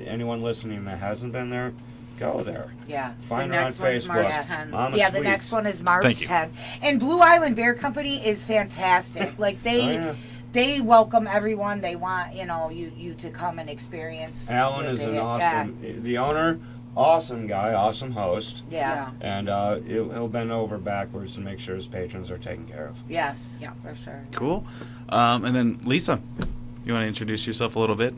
Speaker 7: anyone listening that hasn't been there, go there.
Speaker 4: Yeah.
Speaker 7: Find
Speaker 8: The
Speaker 7: her on
Speaker 8: next one's
Speaker 7: Facebook.
Speaker 8: March 10th.
Speaker 7: Mama
Speaker 4: Yeah, the
Speaker 7: Sweets.
Speaker 4: next one is March
Speaker 6: Thank you.
Speaker 4: 10th. And Blue Island Bear Company is fantastic. Like
Speaker 7: Oh, yeah.
Speaker 4: they welcome everyone. They want, you to come and experience.
Speaker 7: Alan is an awesome, the owner, awesome guy, awesome host.
Speaker 4: Yeah.
Speaker 7: And he'll bend over backwards to make sure his patrons are taken care of.
Speaker 4: Yes. Yeah, for sure.
Speaker 6: Cool. And then Lisa, you want to introduce yourself a little bit?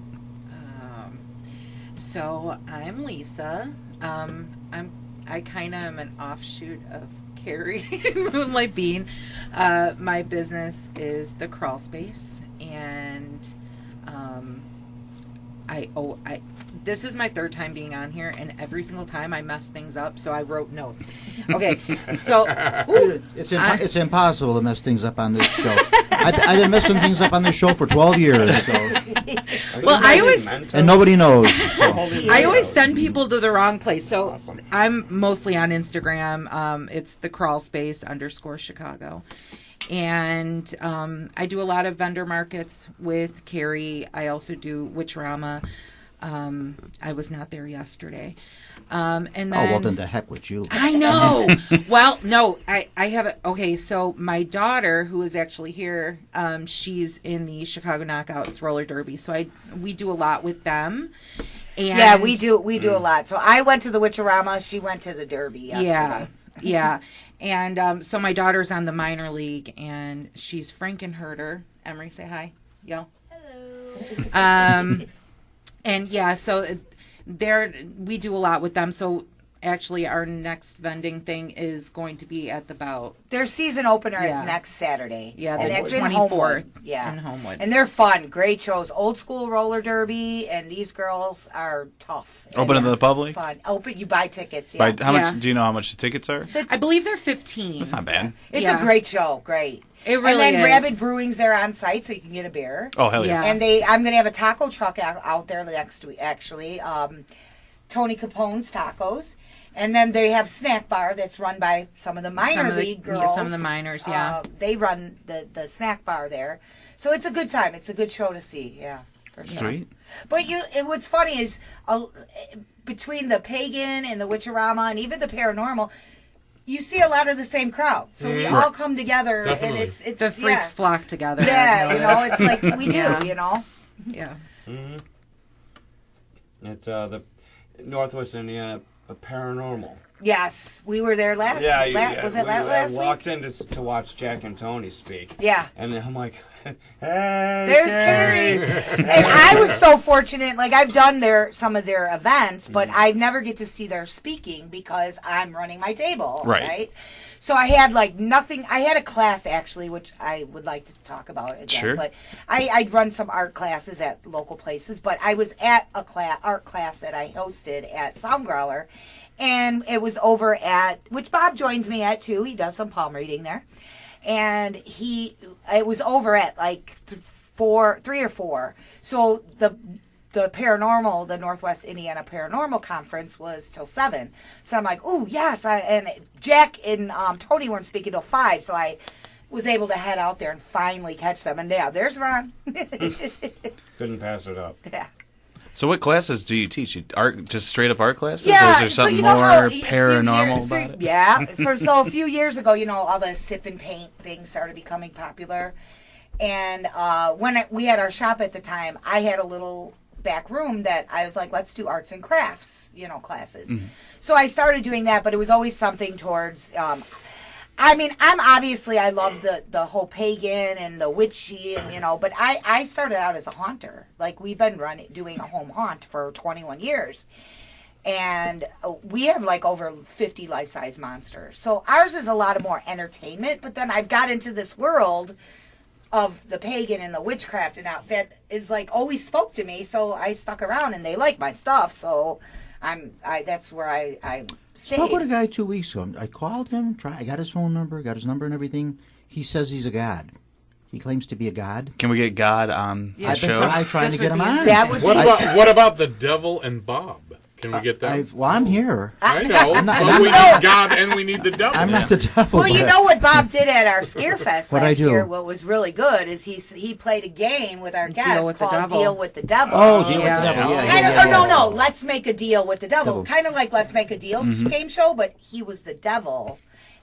Speaker 8: So I'm Lisa. I kind of am an offshoot of Carrie Moonlight Bean. My business is the Crawl Space, and this is my third time being on here, and every single time I mess things up, so I wrote notes. Okay, so
Speaker 2: it's impossible to mess things up on this show. I've been messing things up on this show for 12 years. So.
Speaker 8: Well, I always
Speaker 2: and nobody knows. So.
Speaker 8: I always send people to the wrong place. So awesome. I'm mostly on Instagram. It's the Crawl Space _Chicago. And I do a lot of vendor markets with Carrie. I also do Witcherama. I was not there yesterday. And then,
Speaker 2: well, then the heck with you.
Speaker 8: I know. Well, no, I have it. Okay, so my daughter, who is actually here, she's in the Chicago Knockouts roller derby. So we do a lot with them. And
Speaker 4: yeah, we do a lot. So I went to the Witcherama. She went to the derby yesterday.
Speaker 8: Yeah. And so my daughter's on the minor league, and she's Frankenherder. Emery, say hi. Yo. Hello. And yeah, so we do a lot with them. So actually, our next vending thing is going to be at the Bout.
Speaker 4: Their season opener is next Saturday.
Speaker 8: Yeah,
Speaker 4: and
Speaker 8: that's
Speaker 4: it's
Speaker 8: 24th.
Speaker 4: Yeah,
Speaker 8: in Homewood.
Speaker 4: And they're fun, great shows. Old school roller derby, and these girls are tough.
Speaker 6: Open to the public.
Speaker 4: Fun. Open. You buy tickets. Yeah.
Speaker 6: How much? Do you know how much the tickets are?
Speaker 8: I believe they're $15.
Speaker 6: That's not bad.
Speaker 4: It's a great show. Great.
Speaker 8: It really
Speaker 4: is. And then
Speaker 8: is.
Speaker 4: Rabid Brewing's there on site, so you can get a beer.
Speaker 6: Oh, hell yeah.
Speaker 4: And I'm going to have a taco truck out there next week, actually. Tony Capone's Tacos. And then they have snack bar that's run by some of the minor league girls.
Speaker 8: Yeah, some of the minors, yeah.
Speaker 4: They run the snack bar there. So it's a good time. It's a good show to see, yeah. For sure.
Speaker 6: Sweet.
Speaker 4: But what's funny is between the pagan and the Witcherama and even the paranormal, you see a lot of the same crowd. So we all come together.
Speaker 5: Definitely.
Speaker 4: And it's
Speaker 8: the freaks flock together.
Speaker 4: Yeah, it's like we do,
Speaker 8: Yeah.
Speaker 4: Yeah.
Speaker 7: Mm-hmm. It's the Northwest Indiana Paranormal.
Speaker 4: Yes, we were there last. Was it last week?
Speaker 7: I walked in to watch Jack and Tony speak.
Speaker 4: Yeah.
Speaker 7: And then I'm like, hey,
Speaker 4: there's Carrie. And I was so fortunate. Like, I've done some of their events, but I never get to see their speaking because I'm running my table. Right. So I had nothing. I had a class actually, which I would like to talk about again.
Speaker 6: Sure.
Speaker 4: But I'd run some art classes at local places. But I was at a art class that I hosted at Sound Growler. And it was over which Bob joins me at too. He does some palm reading there. And it was over at 3 or 4. So the paranormal, the Northwest Indiana Paranormal Conference was till 7. So I'm like, oh yes. And Jack and Tony weren't speaking till 5. So I was able to head out there and finally catch them. And yeah, there's Ron.
Speaker 7: Couldn't pass it up.
Speaker 4: Yeah.
Speaker 6: So what classes do you teach? Art, just straight up art classes?
Speaker 4: Yeah,
Speaker 6: or is there something more paranormal about it?
Speaker 4: Yeah. So a few years ago, all the sip and paint things started becoming popular. And when we had our shop at the time, I had a little back room that I was like, let's do arts and crafts, classes. Mm-hmm. So I started doing that, but it was always something towards... I love the whole pagan and the witchy, but I started out as a haunter. Like, we've been doing a home haunt for 21 years. And we have over 50 life-size monsters. So ours is a lot of more entertainment, but then I've got into this world of the pagan and the witchcraft and that is always spoke to me. So I stuck around and they like my stuff. So that's where I stayed.
Speaker 2: Spoke with a guy 2 weeks ago. I called him. I got his phone number, got his number and everything. He says he's a god. He claims to be a god.
Speaker 6: Can we get God on the show?
Speaker 2: I've been trying to get him on.
Speaker 5: What about the devil and Bob? Can we get that?
Speaker 2: I'm here.
Speaker 5: I know. But we need God and we need the devil.
Speaker 2: I'm not the devil.
Speaker 4: Well, you know what Bob did at our Scarefest last year?
Speaker 2: do?
Speaker 4: What was really good is he played a game with our guests
Speaker 8: Deal with the
Speaker 4: called
Speaker 8: Devil.
Speaker 4: Deal with the Devil.
Speaker 2: Oh, Deal with the Devil. Yeah.
Speaker 4: No. Let's make a deal with the devil. Kind of like Let's Make a Deal game show, but he was the devil.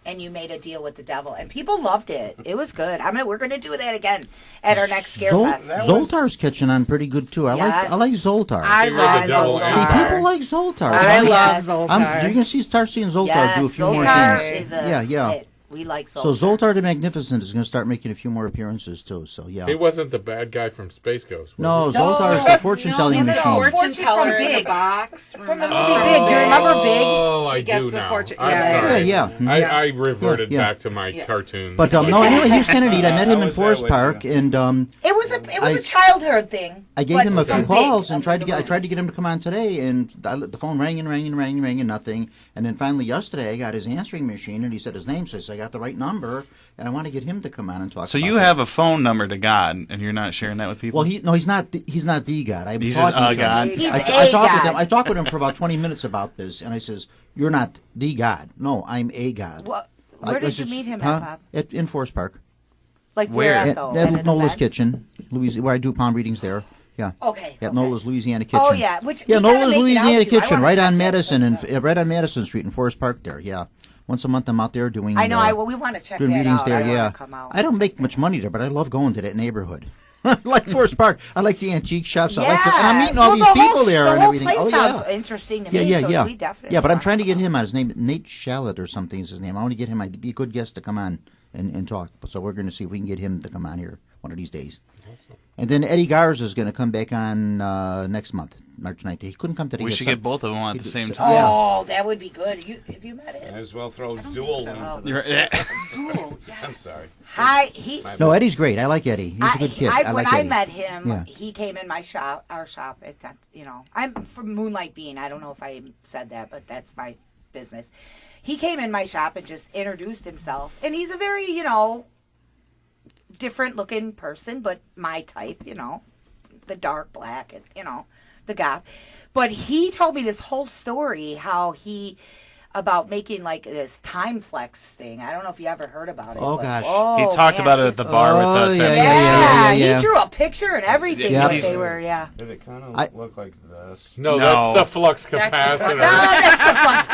Speaker 4: and you made a deal with the devil, and people loved it. It was good. We're gonna do that again at our next Scare Fest.
Speaker 2: Zoltar's catching on pretty good too. I like Zoltar.
Speaker 8: I love Zoltar.
Speaker 2: See, people like Zoltar.
Speaker 8: I love Zoltar.
Speaker 2: You're gonna start seeing Zoltar do a few more
Speaker 4: Zoltar
Speaker 2: things.
Speaker 4: is a hit. We like Zoltar.
Speaker 2: So Zoltar the Magnificent is going to start making a few more appearances too. So yeah.
Speaker 5: He wasn't the bad guy from Space Ghost.
Speaker 2: No, Zoltar is the fortune-telling
Speaker 8: he's
Speaker 2: machine.
Speaker 8: the fortune teller
Speaker 4: from
Speaker 8: in
Speaker 4: Big.
Speaker 8: the box.
Speaker 4: From the movie Big. Do you remember Big?
Speaker 5: Oh, I
Speaker 8: He gets
Speaker 5: do
Speaker 8: the
Speaker 5: now.
Speaker 8: fortune-
Speaker 5: I'm
Speaker 8: yeah,
Speaker 5: sorry.
Speaker 2: yeah.
Speaker 5: I reverted
Speaker 2: Yeah.
Speaker 5: back to my cartoons.
Speaker 2: But no, anyway, he was kind of neat. I met him
Speaker 7: I
Speaker 2: in
Speaker 7: was there
Speaker 2: Forest
Speaker 7: with
Speaker 2: Park,
Speaker 7: you.
Speaker 2: and
Speaker 4: It was a childhood thing.
Speaker 2: I gave
Speaker 4: but
Speaker 2: him a
Speaker 4: from
Speaker 2: few calls
Speaker 4: Big,
Speaker 2: and I tried to get him to come on today, and the phone rang and nothing. And then finally yesterday, I got his answering machine, and he said his name, so I said, I got the right number, and I want to get him to come on and talk.
Speaker 6: So
Speaker 2: about
Speaker 6: you
Speaker 2: this.
Speaker 6: have a phone number to God, and you're not sharing that with people?
Speaker 2: Well, he's not the God. I was
Speaker 6: He's just
Speaker 2: talking
Speaker 6: a
Speaker 2: to
Speaker 6: God.
Speaker 2: him.
Speaker 4: He's
Speaker 2: I
Speaker 4: a
Speaker 2: talked with
Speaker 4: God.
Speaker 2: him. I talked with him for about 20 minutes about this, and I says, "You're not the God. No, I'm a God."
Speaker 4: Where did you meet him
Speaker 2: huh?
Speaker 4: at, Bob?
Speaker 2: In Forest Park.
Speaker 4: Like
Speaker 6: Where?
Speaker 4: where
Speaker 2: At
Speaker 4: though? At an
Speaker 2: Nola's
Speaker 4: event?
Speaker 2: Kitchen, where I do palm readings there. Yeah.
Speaker 4: Okay.
Speaker 2: At
Speaker 4: okay.
Speaker 2: Nola's Louisiana Kitchen.
Speaker 4: Oh yeah, which
Speaker 2: Yeah,
Speaker 4: we gotta
Speaker 2: Nola's
Speaker 4: make it out
Speaker 2: Louisiana
Speaker 4: to. I
Speaker 2: Kitchen,
Speaker 4: wanna
Speaker 2: right
Speaker 4: check
Speaker 2: on
Speaker 4: that
Speaker 2: Madison
Speaker 4: place
Speaker 2: and right on Madison Street in Forest Park. There, yeah. Once a month, I'm out there doing.
Speaker 4: I know. We want to check
Speaker 2: doing
Speaker 4: that
Speaker 2: meetings
Speaker 4: out.
Speaker 2: there.
Speaker 4: I wanna
Speaker 2: Yeah.
Speaker 4: come out.
Speaker 2: I don't make much money there, but I love going to that neighborhood. Like Forest Park. I like the antique shops.
Speaker 4: Yeah.
Speaker 2: I like and I'm meeting all
Speaker 4: Well,
Speaker 2: these
Speaker 4: the whole-
Speaker 2: people there
Speaker 4: the
Speaker 2: and
Speaker 4: whole
Speaker 2: everything.
Speaker 4: place
Speaker 2: Oh
Speaker 4: sounds
Speaker 2: yeah.
Speaker 4: interesting to
Speaker 2: Yeah,
Speaker 4: me.
Speaker 2: yeah,
Speaker 4: so
Speaker 2: yeah.
Speaker 4: We definitely
Speaker 2: Yeah, but I'm
Speaker 4: want
Speaker 2: trying to get him on. His name Nate Shallett or something is his name. I want to get him. I'd be a good guest to come on and talk. So we're going to see if we can get him to come on here one of these days. Awesome. And then Eddie Garza is going to come back on next month, March 19th. He couldn't come today.
Speaker 6: we
Speaker 2: He had
Speaker 6: should
Speaker 2: some-
Speaker 6: get both of them on at the same
Speaker 2: Yeah.
Speaker 6: time.
Speaker 4: Oh, that would be good. Have you met him?
Speaker 7: As well throw Zool
Speaker 4: so.
Speaker 7: in for
Speaker 6: You're-
Speaker 7: this.
Speaker 6: yeah.
Speaker 4: Zool, yes.
Speaker 7: I'm sorry.
Speaker 4: Hi.
Speaker 2: No, Eddie's great. I like Eddie. He's a good kid. I
Speaker 4: When
Speaker 2: like
Speaker 4: I
Speaker 2: Eddie.
Speaker 4: met him,
Speaker 2: Yeah.
Speaker 4: he came in our shop. I'm from Moonlight Bean. I don't know if I said that, but that's my business. He came in my shop and just introduced himself, and he's a very, different looking person, but my type, the dark black and, the goth. But he told me this whole story, about making like this time flex thing. I don't know if you ever heard about it.
Speaker 2: Oh,
Speaker 4: but-
Speaker 2: gosh.
Speaker 6: He talked
Speaker 4: man,
Speaker 6: about it
Speaker 4: was-
Speaker 6: at the bar with us.
Speaker 2: yeah,
Speaker 6: at-
Speaker 2: yeah.
Speaker 4: He drew a picture and everything.
Speaker 6: Yeah,
Speaker 4: that
Speaker 6: he's-
Speaker 4: they were, yeah.
Speaker 7: Did it kind
Speaker 2: I-
Speaker 7: of look like this?
Speaker 5: no,
Speaker 6: No.
Speaker 5: that's the flux
Speaker 8: That's the
Speaker 5: capacitor.
Speaker 4: No, that's the flux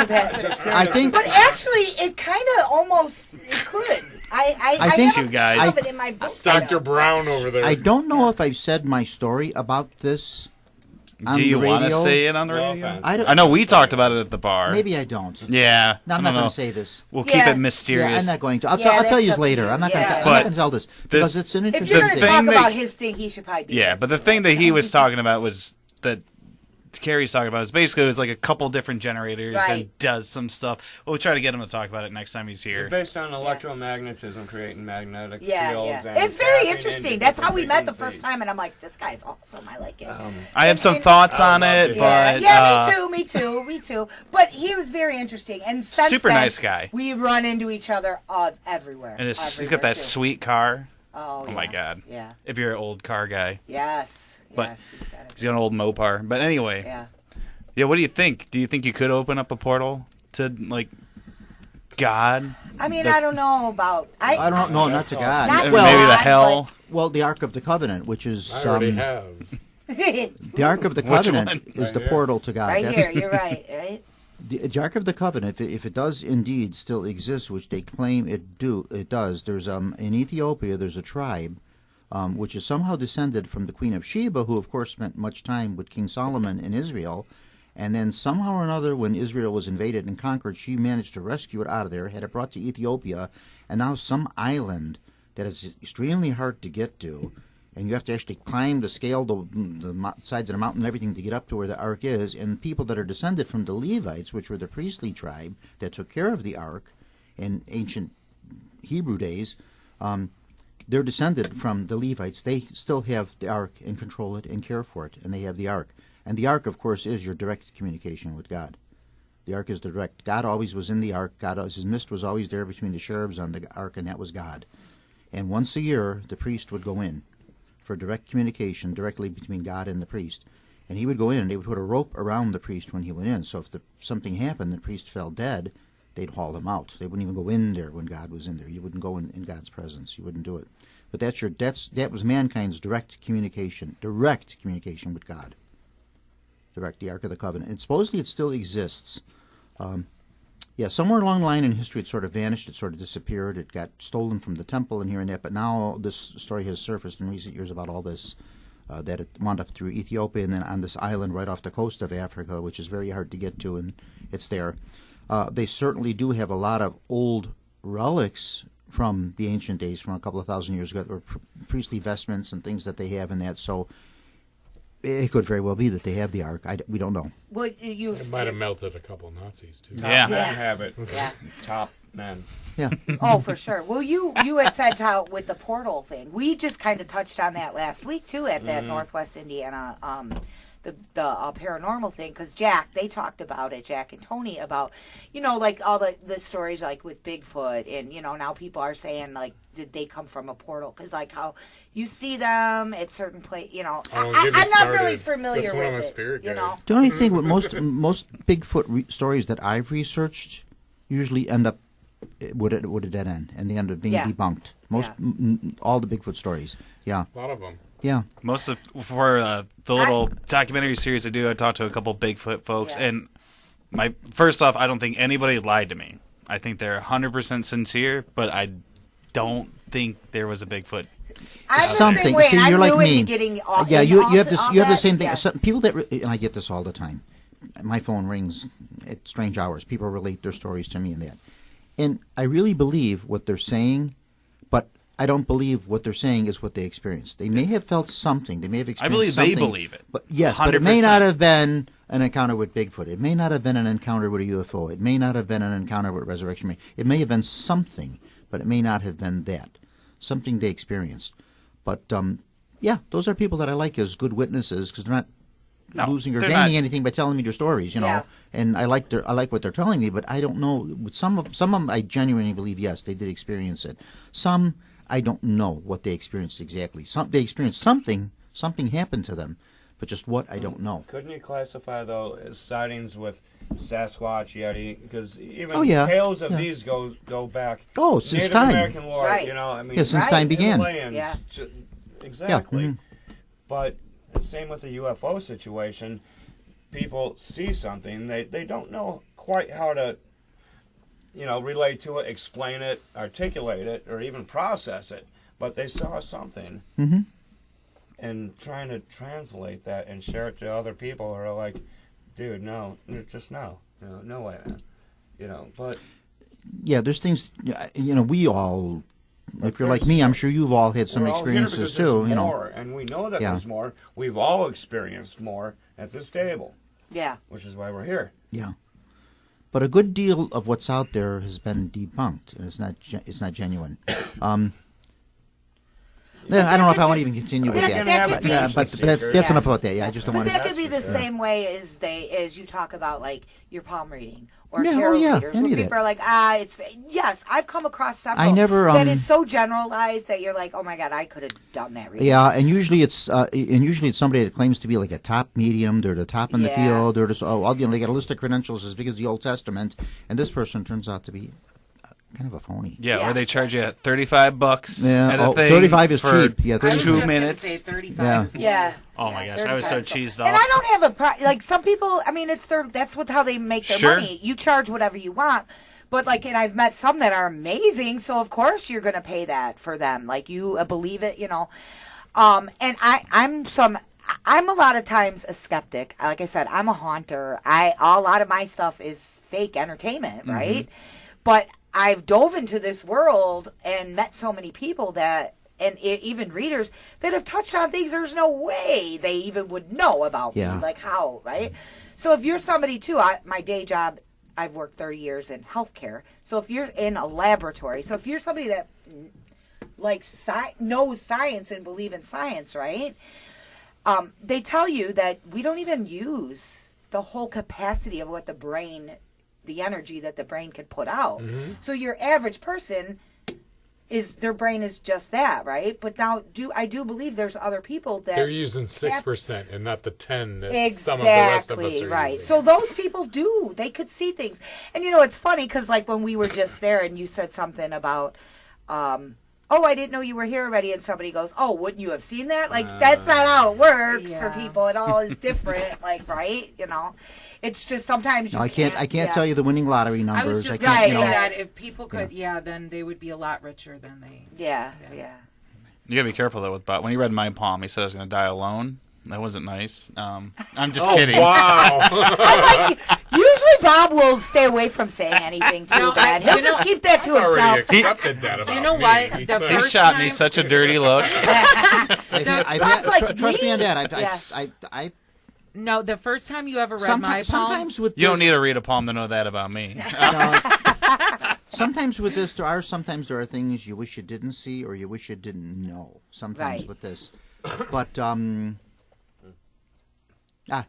Speaker 4: capacitor.
Speaker 2: I think.
Speaker 4: But actually, it kind of almost it could. I
Speaker 2: think-
Speaker 4: have
Speaker 6: You guys.
Speaker 4: have it in my book.
Speaker 5: Dr. Brown over there.
Speaker 2: I don't know if I've said my story about this on
Speaker 6: Do you
Speaker 2: the
Speaker 6: want to
Speaker 2: radio.
Speaker 6: say it on the
Speaker 7: No
Speaker 6: radio?
Speaker 7: offense.
Speaker 2: I don't-
Speaker 6: I know we talked about it at the bar.
Speaker 2: Maybe I don't.
Speaker 6: Yeah.
Speaker 2: No, I'm
Speaker 6: I
Speaker 2: not
Speaker 6: don't
Speaker 2: going
Speaker 6: know.
Speaker 2: to say this.
Speaker 6: We'll keep
Speaker 4: Yeah.
Speaker 6: it mysterious.
Speaker 2: Yeah, I'm not going to. I'll,
Speaker 4: Yeah,
Speaker 2: I'll tell
Speaker 4: that's
Speaker 2: you
Speaker 4: up to
Speaker 2: later.
Speaker 4: you.
Speaker 2: I'm not going
Speaker 4: Yeah.
Speaker 2: to
Speaker 6: But
Speaker 2: tell this because
Speaker 6: this-
Speaker 2: it's an
Speaker 4: If
Speaker 2: interesting
Speaker 4: you're going to
Speaker 2: thing.
Speaker 4: talk
Speaker 6: thing
Speaker 4: about
Speaker 6: that-
Speaker 4: his thing, he should probably be.
Speaker 6: Yeah,
Speaker 4: there.
Speaker 6: but the thing that he was talking about was that Carrie's talking about is basically it was like a couple different generators
Speaker 4: Right.
Speaker 6: and does some stuff. We'll try to get him to talk about it next time he's here.
Speaker 7: Based on electromagnetism creating magnetic
Speaker 4: Yeah,
Speaker 7: fields.
Speaker 4: yeah.
Speaker 7: And
Speaker 4: It's very
Speaker 7: tapping
Speaker 4: interesting.
Speaker 7: into
Speaker 4: That's how
Speaker 7: different
Speaker 4: we met the
Speaker 7: frequencies.
Speaker 4: first time, and I'm like, this guy's awesome. I like it.
Speaker 6: I have some
Speaker 4: And-
Speaker 6: thoughts
Speaker 7: I
Speaker 6: on
Speaker 7: love
Speaker 6: it,
Speaker 7: it.
Speaker 6: but
Speaker 4: me too. But he was very interesting, and since
Speaker 6: Super
Speaker 4: then,
Speaker 6: nice guy.
Speaker 4: We run into each other everywhere.
Speaker 6: and he's
Speaker 4: everywhere,
Speaker 6: got that
Speaker 4: too.
Speaker 6: sweet car.
Speaker 4: Oh,
Speaker 6: my
Speaker 4: yeah.
Speaker 6: God.
Speaker 4: Yeah.
Speaker 6: If you're an old car guy,
Speaker 4: Yes.
Speaker 6: But-
Speaker 4: Yes. He's got it.
Speaker 6: he's got an old Mopar. But anyway,
Speaker 4: Yeah.
Speaker 6: what do you think? Do you think you could open up a portal to like God?
Speaker 4: I mean,
Speaker 6: That's-
Speaker 4: I don't know about.
Speaker 2: I don't know. Not to God.
Speaker 4: Not
Speaker 6: Maybe
Speaker 4: to
Speaker 6: the
Speaker 4: God,
Speaker 6: hell.
Speaker 2: Well, the Ark of the Covenant, which is
Speaker 5: I already have.
Speaker 2: the Ark of the
Speaker 6: Which
Speaker 2: Covenant,
Speaker 6: one?
Speaker 2: is the
Speaker 5: Right here.
Speaker 2: portal to God.
Speaker 4: right
Speaker 2: That's-
Speaker 4: here, you're right. Right.
Speaker 2: The Ark of the Covenant, if it does indeed still exist, which they claim it does. There's in Ethiopia, there's a tribe which is somehow descended from the Queen of Sheba, who of course spent much time with King Solomon in Israel, and then somehow or another, when Israel was invaded and conquered, she managed to rescue it out of there, had it brought to Ethiopia, and now some island that is extremely hard to get to. And you have to actually climb to scale the sides of the mountain and everything to get up to where the ark is. And people that are descended from the Levites, which were the priestly tribe that took care of the ark in ancient Hebrew days, they're descended from the Levites. They still have the ark and control it and care for it, and they have the ark. And the ark, of course, is your direct communication with God. The ark is direct. God always was in the ark. His mist was always there between the cherubs on the ark, and that was God. And once a year, the priest would go in for direct communication directly between God and the priest. And he would go in, and they would put a rope around the priest when he went in. So if something happened, the priest fell dead, they'd haul him out. They wouldn't even go in there when God was in there. You wouldn't go in God's presence. You wouldn't do it. But that was mankind's direct communication with God. The Ark of the Covenant. And supposedly it still exists. Yeah, somewhere along the line in history it sort of vanished, it sort of disappeared, it got stolen from the temple and here and there, but now this story has surfaced in recent years about all this, that it wound up through Ethiopia and then on this island right off the coast of Africa, which is very hard to get to, and it's there. They certainly do have a lot of old relics from the ancient days, from a couple of thousand years ago, or priestly vestments and things that they have in that, so it could very well be that they have the Ark. We don't know.
Speaker 4: Well,
Speaker 5: It might have melted a couple Nazis, too.
Speaker 6: Yeah.
Speaker 7: Men have it.
Speaker 4: Yeah.
Speaker 7: Top men.
Speaker 2: Yeah.
Speaker 4: Oh, for sure. Well, you had said how with the portal thing. We just kind of touched on that last week too at that Northwest Indiana the paranormal thing, because they talked about it, Jack and Tony, about, like all the stories like with Bigfoot, and now people are saying like, did they come from a portal? Because like how you see them at certain place, I'm not really familiar
Speaker 5: with
Speaker 4: with it.
Speaker 5: Spirit
Speaker 4: know.
Speaker 2: The only thing with most Bigfoot stories that I've researched usually end up with a dead end, and they end up being debunked. All the Bigfoot stories. Yeah.
Speaker 5: A lot of them.
Speaker 2: Yeah.
Speaker 6: Most of for the little documentary series I do, I talked to a couple Bigfoot folks, and first off, I don't think anybody lied to me. I think they're 100% sincere, but I don't think there was a Bigfoot.
Speaker 2: Something. See, you're like me. You have this. You have the same thing.
Speaker 4: Yeah.
Speaker 2: Some people and I get this all the time. My phone rings at strange hours. People relate their stories to me and that, and I really believe what they're saying, but I don't believe what they're saying is what they experienced. They may have felt something. They may have experienced something.
Speaker 6: I believe they believe it.
Speaker 2: But yes,
Speaker 6: 100%.
Speaker 2: but it may not have been an encounter with Bigfoot. It may not have been an encounter with a UFO. It may not have been an encounter with resurrection. It may have been something, but it may not have been that. Something they experienced. But, those are people that I like as good witnesses because they're not losing or gaining anything by telling me their stories, And I like what they're telling me, but I don't know. With some of them, I genuinely believe, yes, they did experience it. Some, I don't know what they experienced exactly. They experienced something happened to them, but just what, I don't know.
Speaker 7: Couldn't you classify, though, as sightings with Sasquatch, Yeti? Because even tales of these go back.
Speaker 2: Oh, since
Speaker 7: Native
Speaker 2: time.
Speaker 7: American lore,
Speaker 2: since time began.
Speaker 7: Himalayans, exactly.
Speaker 2: Yeah. Mm-hmm.
Speaker 7: But same with the UFO situation. People see something, they don't know quite how to relate to it, explain it, articulate it, or even process it. But they saw something, and trying to translate that and share it to other people who are like, dude, no, just no, no way, man, But
Speaker 2: yeah, there's things, we all. If you're like me, I'm sure you've all had some experiences too.
Speaker 7: More, and we know that there's more. We've all experienced more at this table.
Speaker 4: Yeah,
Speaker 7: which is why we're here.
Speaker 2: Yeah. But a good deal of what's out there has been debunked, and it's not genuine. I don't know if I want to even continue with that. But that's enough about that. Yeah, I just don't want to.
Speaker 4: But that could be the same way as you talk about like your palm reading or tarot readers, where people are like, it's yes. I've come across several. That is so generalized that you're like, oh my god, I could have done that reading.
Speaker 2: Yeah, and usually it's somebody that claims to be like a top medium. They're the top in the field. They're just they got a list of credentials as big as the Old Testament, and this person turns out to be kind of a phony.
Speaker 6: Yeah, or they charge you $35 at a thing.
Speaker 2: 35 is
Speaker 6: for
Speaker 2: cheap. Yeah,
Speaker 6: 2 minutes.
Speaker 8: Say 35 is
Speaker 6: Oh my gosh, I was so cheesed off.
Speaker 4: And I don't have like some people. I mean, that's how they make their money. You charge whatever you want, but like, and I've met some that are amazing. So of course you're going to pay that for them. Like you believe it, And I'm a lot of times a skeptic. Like I said, I'm a haunter. A lot of my stuff is fake entertainment, right? But I've dove into this world and met so many people and even readers that have touched on things there's no way they even would know about me. Like how, right? So if you're somebody too, my day job, I've worked 30 years in healthcare. So if you're in a laboratory, so if you're somebody that knows science and believe in science, right? They tell you that we don't even use the whole capacity of what the energy that the brain can put out. So your average person their brain is just that, right? But now I do believe there's other people that
Speaker 5: they're using 6% and not the 10 that some of the rest of us are using.
Speaker 4: So those people they could see things. And it's funny because like when we were just there and you said something about oh, I didn't know you were here already, and somebody goes, oh, wouldn't you have seen that? Like, that's not how it works for people. It all is different, like, right? You know, it's just sometimes you
Speaker 2: I can't tell you the winning lottery numbers.
Speaker 8: I was just
Speaker 2: can't,
Speaker 8: going to
Speaker 2: you
Speaker 8: say
Speaker 2: know.
Speaker 8: that if people could, then they would be a lot richer than they.
Speaker 4: Yeah.
Speaker 6: You gotta be careful though with Bob. When he read my palm, he said I was gonna die alone. That wasn't nice. I'm just kidding.
Speaker 5: Wow.
Speaker 4: I'm like, usually Bob will stay away from saying anything too bad. He'll just keep that to
Speaker 5: Already
Speaker 4: himself.
Speaker 5: accepted that about
Speaker 8: You know
Speaker 5: me.
Speaker 8: what? The
Speaker 6: He
Speaker 8: first
Speaker 6: shot me
Speaker 8: time-
Speaker 6: such a dirty look.
Speaker 2: Trust me on that. I
Speaker 8: No, the first time you ever read my palm.
Speaker 2: sometimes with
Speaker 6: You don't
Speaker 2: this-
Speaker 6: need to read a palm to know that about me.
Speaker 2: Sometimes with this, there are things you wish you didn't see or you wish you didn't know. Sometimes
Speaker 4: Right.
Speaker 2: with this, but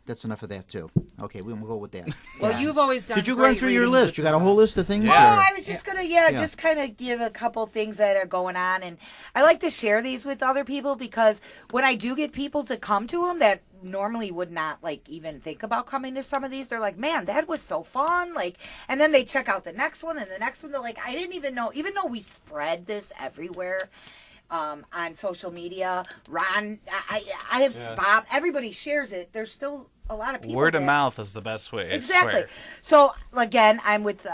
Speaker 2: that's enough of that too. Okay, we'll go with that.
Speaker 8: Well, you've always done.
Speaker 2: Did you
Speaker 8: great
Speaker 2: run through your
Speaker 8: readings
Speaker 2: list?
Speaker 8: with
Speaker 2: You got a
Speaker 8: the-
Speaker 2: whole list of things.
Speaker 4: Oh,
Speaker 2: or-
Speaker 4: I was just gonna, just kind of give a couple things that are going on, and I like to share these with other people because when I do get people to come to them that normally would not like even think about coming to some of these, they're like, "Man, that was so fun!" Like, and then they check out the next one and the next one. They're like, "I didn't even know," even though we spread this everywhere. On social media, Ron, I have Bob. Everybody shares it. There's still a lot of people.
Speaker 6: Word of
Speaker 4: that-
Speaker 6: mouth is the best way.
Speaker 4: Exactly.
Speaker 6: I swear.
Speaker 4: So again, I'm with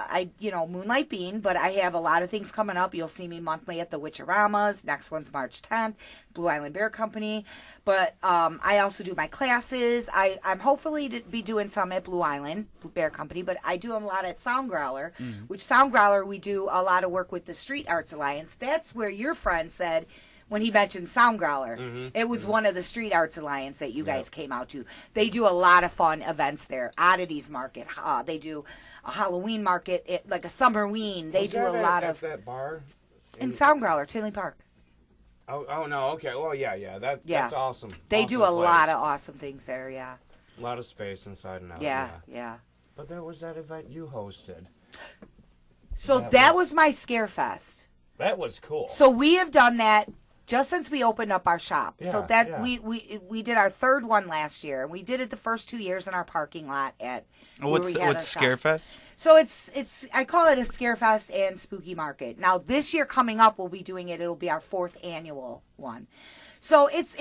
Speaker 4: Moonlight Bean, but I have a lot of things coming up. You'll see me monthly at the Witcheramas. Next one's March 10th, Blue Island Bear Company. But I also do my classes. I'm hopefully to be doing some at Blue Island Bear Company, but I do a lot at Sound Growler, which Sound Growler we do a lot of work with the Street Arts Alliance. That's where your friend said. When he mentioned Sound Growler, it was one of the Street Arts Alliance that you guys came out to. They do a lot of fun events there. Oddities Market. They do a Halloween market, like a Summerween. They do a lot of
Speaker 7: that bar
Speaker 4: in Sound Growler, Tinley Park.
Speaker 7: Oh no, okay. Well, yeah. That's awesome.
Speaker 4: They do a
Speaker 7: Awesome
Speaker 4: lot
Speaker 7: place.
Speaker 4: of awesome things there. Yeah.
Speaker 7: A lot of space inside and out.
Speaker 4: Yeah.
Speaker 7: But there was that event you hosted.
Speaker 4: So that was my Scare Fest.
Speaker 7: That was cool.
Speaker 4: So we have done that just since we opened up our shop. So that we did our third one last year. We did it the first 2 years in our parking lot at
Speaker 6: What's Scarefest?
Speaker 4: So it's I call it a Scarefest and Spooky Market. Now this year coming up we'll be doing it. It'll be our 4th annual one. So it's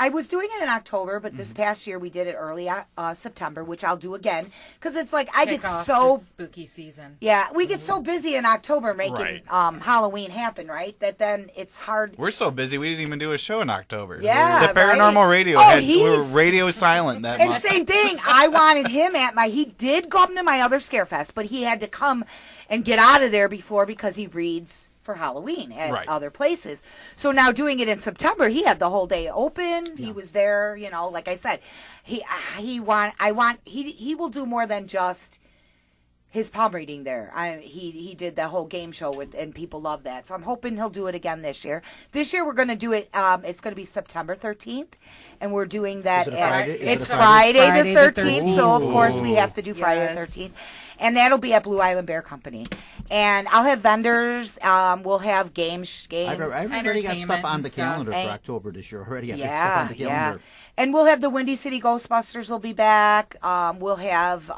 Speaker 4: I was doing it in October, but this past year we did it early September, which I'll do again because it's like I
Speaker 8: Kick
Speaker 4: get
Speaker 8: off
Speaker 4: so
Speaker 8: the spooky season.
Speaker 4: Yeah, we get so busy in October making
Speaker 6: Right.
Speaker 4: Halloween happen, right? That then it's hard.
Speaker 6: We're so busy we didn't even do a show in October.
Speaker 4: Yeah,
Speaker 6: The Paranormal
Speaker 4: right?
Speaker 6: Radio
Speaker 4: Oh,
Speaker 6: we were radio silent that
Speaker 4: And
Speaker 6: month.
Speaker 4: same thing, I wanted him he did come to my other Scarefest, but he had to come and get out of there before because he reads for Halloween at
Speaker 6: Right.
Speaker 4: other places. So now doing it in September, he had the whole day open. He was there, like I said, he will do more than just his palm reading there. He did the whole game show and people love that. So I'm hoping he'll do it again this year. This year we're going to do it. It's going to be September 13th, and we're doing that.
Speaker 2: Is it a Friday? Is it
Speaker 4: It's
Speaker 2: a Friday?
Speaker 4: Friday the 13th. So of course we have to do Friday
Speaker 8: Yes.
Speaker 4: the 13th, and that'll be at Blue Island Bear Company. And I'll have vendors. We'll have games.
Speaker 2: I've already got stuff
Speaker 8: Entertainment
Speaker 2: on
Speaker 8: and
Speaker 2: the
Speaker 8: stuff.
Speaker 2: calendar for
Speaker 4: And-
Speaker 2: October this year. Already got stuff on the calendar.
Speaker 4: And we'll have the Windy City Ghostbusters will be back. We'll have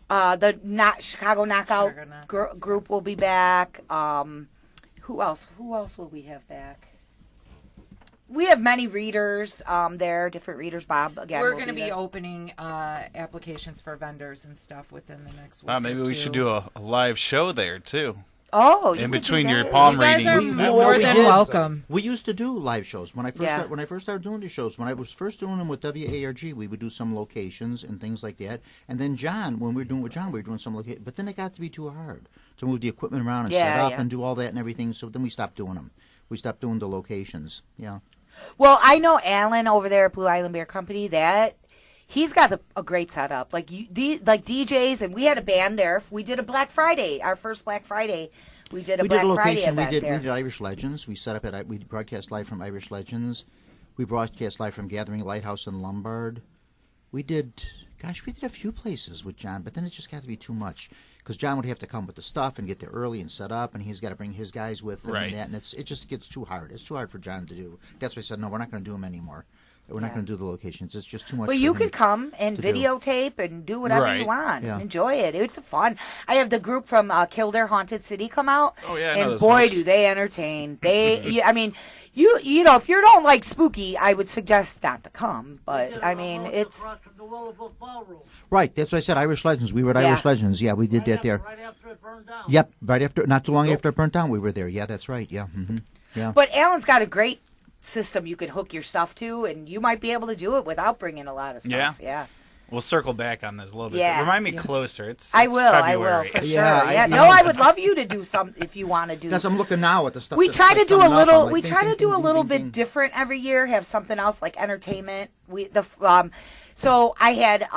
Speaker 4: the Chicago Knockout group will be back. Who else? Who else will we have back? We have many readers there, different readers. Bob, again.
Speaker 8: We're
Speaker 4: will
Speaker 8: going to be
Speaker 4: there.
Speaker 8: opening applications for vendors and stuff within the next week.
Speaker 6: Maybe
Speaker 8: or
Speaker 6: we
Speaker 8: two.
Speaker 6: should do a live show there too.
Speaker 4: Oh, you
Speaker 6: In
Speaker 4: could do
Speaker 6: between your
Speaker 4: that.
Speaker 6: palm
Speaker 8: You guys
Speaker 6: reading.
Speaker 8: are more
Speaker 2: we
Speaker 8: than
Speaker 2: did.
Speaker 8: welcome.
Speaker 2: We used to do live shows when I first
Speaker 4: Yeah.
Speaker 2: when I first started doing the shows. When I was first doing them with WARG, we would do some locations and things like that. And then John, when we were doing with John, we were doing some locations. But then it got to be too hard to move the equipment around and set up and do all that and everything. So then we stopped doing them. We stopped doing the locations. Yeah.
Speaker 4: Well, I know Alan over there at Blue Island Bear Company. That he's got a great setup. Like DJs, and we had a band there. We did a Black Friday, our first Black Friday. We did a Black Friday event
Speaker 2: we
Speaker 4: there.
Speaker 2: did Irish Legends. We set up we broadcast live from Irish Legends. We broadcast live from Gathering Lighthouse in Lombard. We did a few places with John, but then it just got to be too much because John would have to come with the stuff and get there early and set up, and he's got to bring his guys with him
Speaker 6: Right.
Speaker 2: and that, and it just gets too hard. It's too hard for John to do. That's why I said no, we're not going to do them anymore. We're not going to do the locations. It's just too much.
Speaker 4: Well,
Speaker 2: for
Speaker 4: you
Speaker 2: him
Speaker 4: could come and
Speaker 2: to do.
Speaker 4: videotape and do whatever you
Speaker 6: Right.
Speaker 4: want.
Speaker 2: Yeah.
Speaker 4: Enjoy it. It's fun. I have the group from Kildare Haunted City come out.
Speaker 6: Oh, yeah, I know
Speaker 4: and
Speaker 6: those
Speaker 4: boy,
Speaker 6: folks.
Speaker 4: do they entertain. They, I mean, you know, if you don't like spooky, I would suggest not to come. But I mean, it's
Speaker 1: across from the Willowbrook Ballroom.
Speaker 2: Right, that's what I said. Irish Legends. We were at
Speaker 4: Yeah.
Speaker 2: Irish Legends. Yeah, we did that there.
Speaker 1: Right after it burned down.
Speaker 2: Yep, right after, not too long after it burnt down, we were there. Yeah, that's right. Yeah, yeah.
Speaker 4: But Alan's got a great system you can hook your stuff to, and you might be able to do it without bringing a lot of stuff.
Speaker 6: Yeah. We'll circle back on this a little bit.
Speaker 4: Yeah.
Speaker 6: Remind me
Speaker 8: Yes.
Speaker 6: closer. It's
Speaker 4: I will
Speaker 6: February.
Speaker 4: for sure.
Speaker 2: Yeah,
Speaker 4: Yeah,
Speaker 2: I-
Speaker 4: no, I would love you to do some if you want to do.
Speaker 2: Because I'm looking now at the stuff.
Speaker 4: We
Speaker 2: that's,
Speaker 4: try
Speaker 2: like,
Speaker 4: to do a
Speaker 2: coming up.
Speaker 4: little.
Speaker 2: I'm like,
Speaker 4: We
Speaker 2: ding,
Speaker 4: try
Speaker 2: ding,
Speaker 4: to do
Speaker 2: ding,
Speaker 4: a
Speaker 2: ding,
Speaker 4: little
Speaker 2: ding,
Speaker 4: bit
Speaker 2: ding.
Speaker 4: different every year. Have something else like entertainment. So I had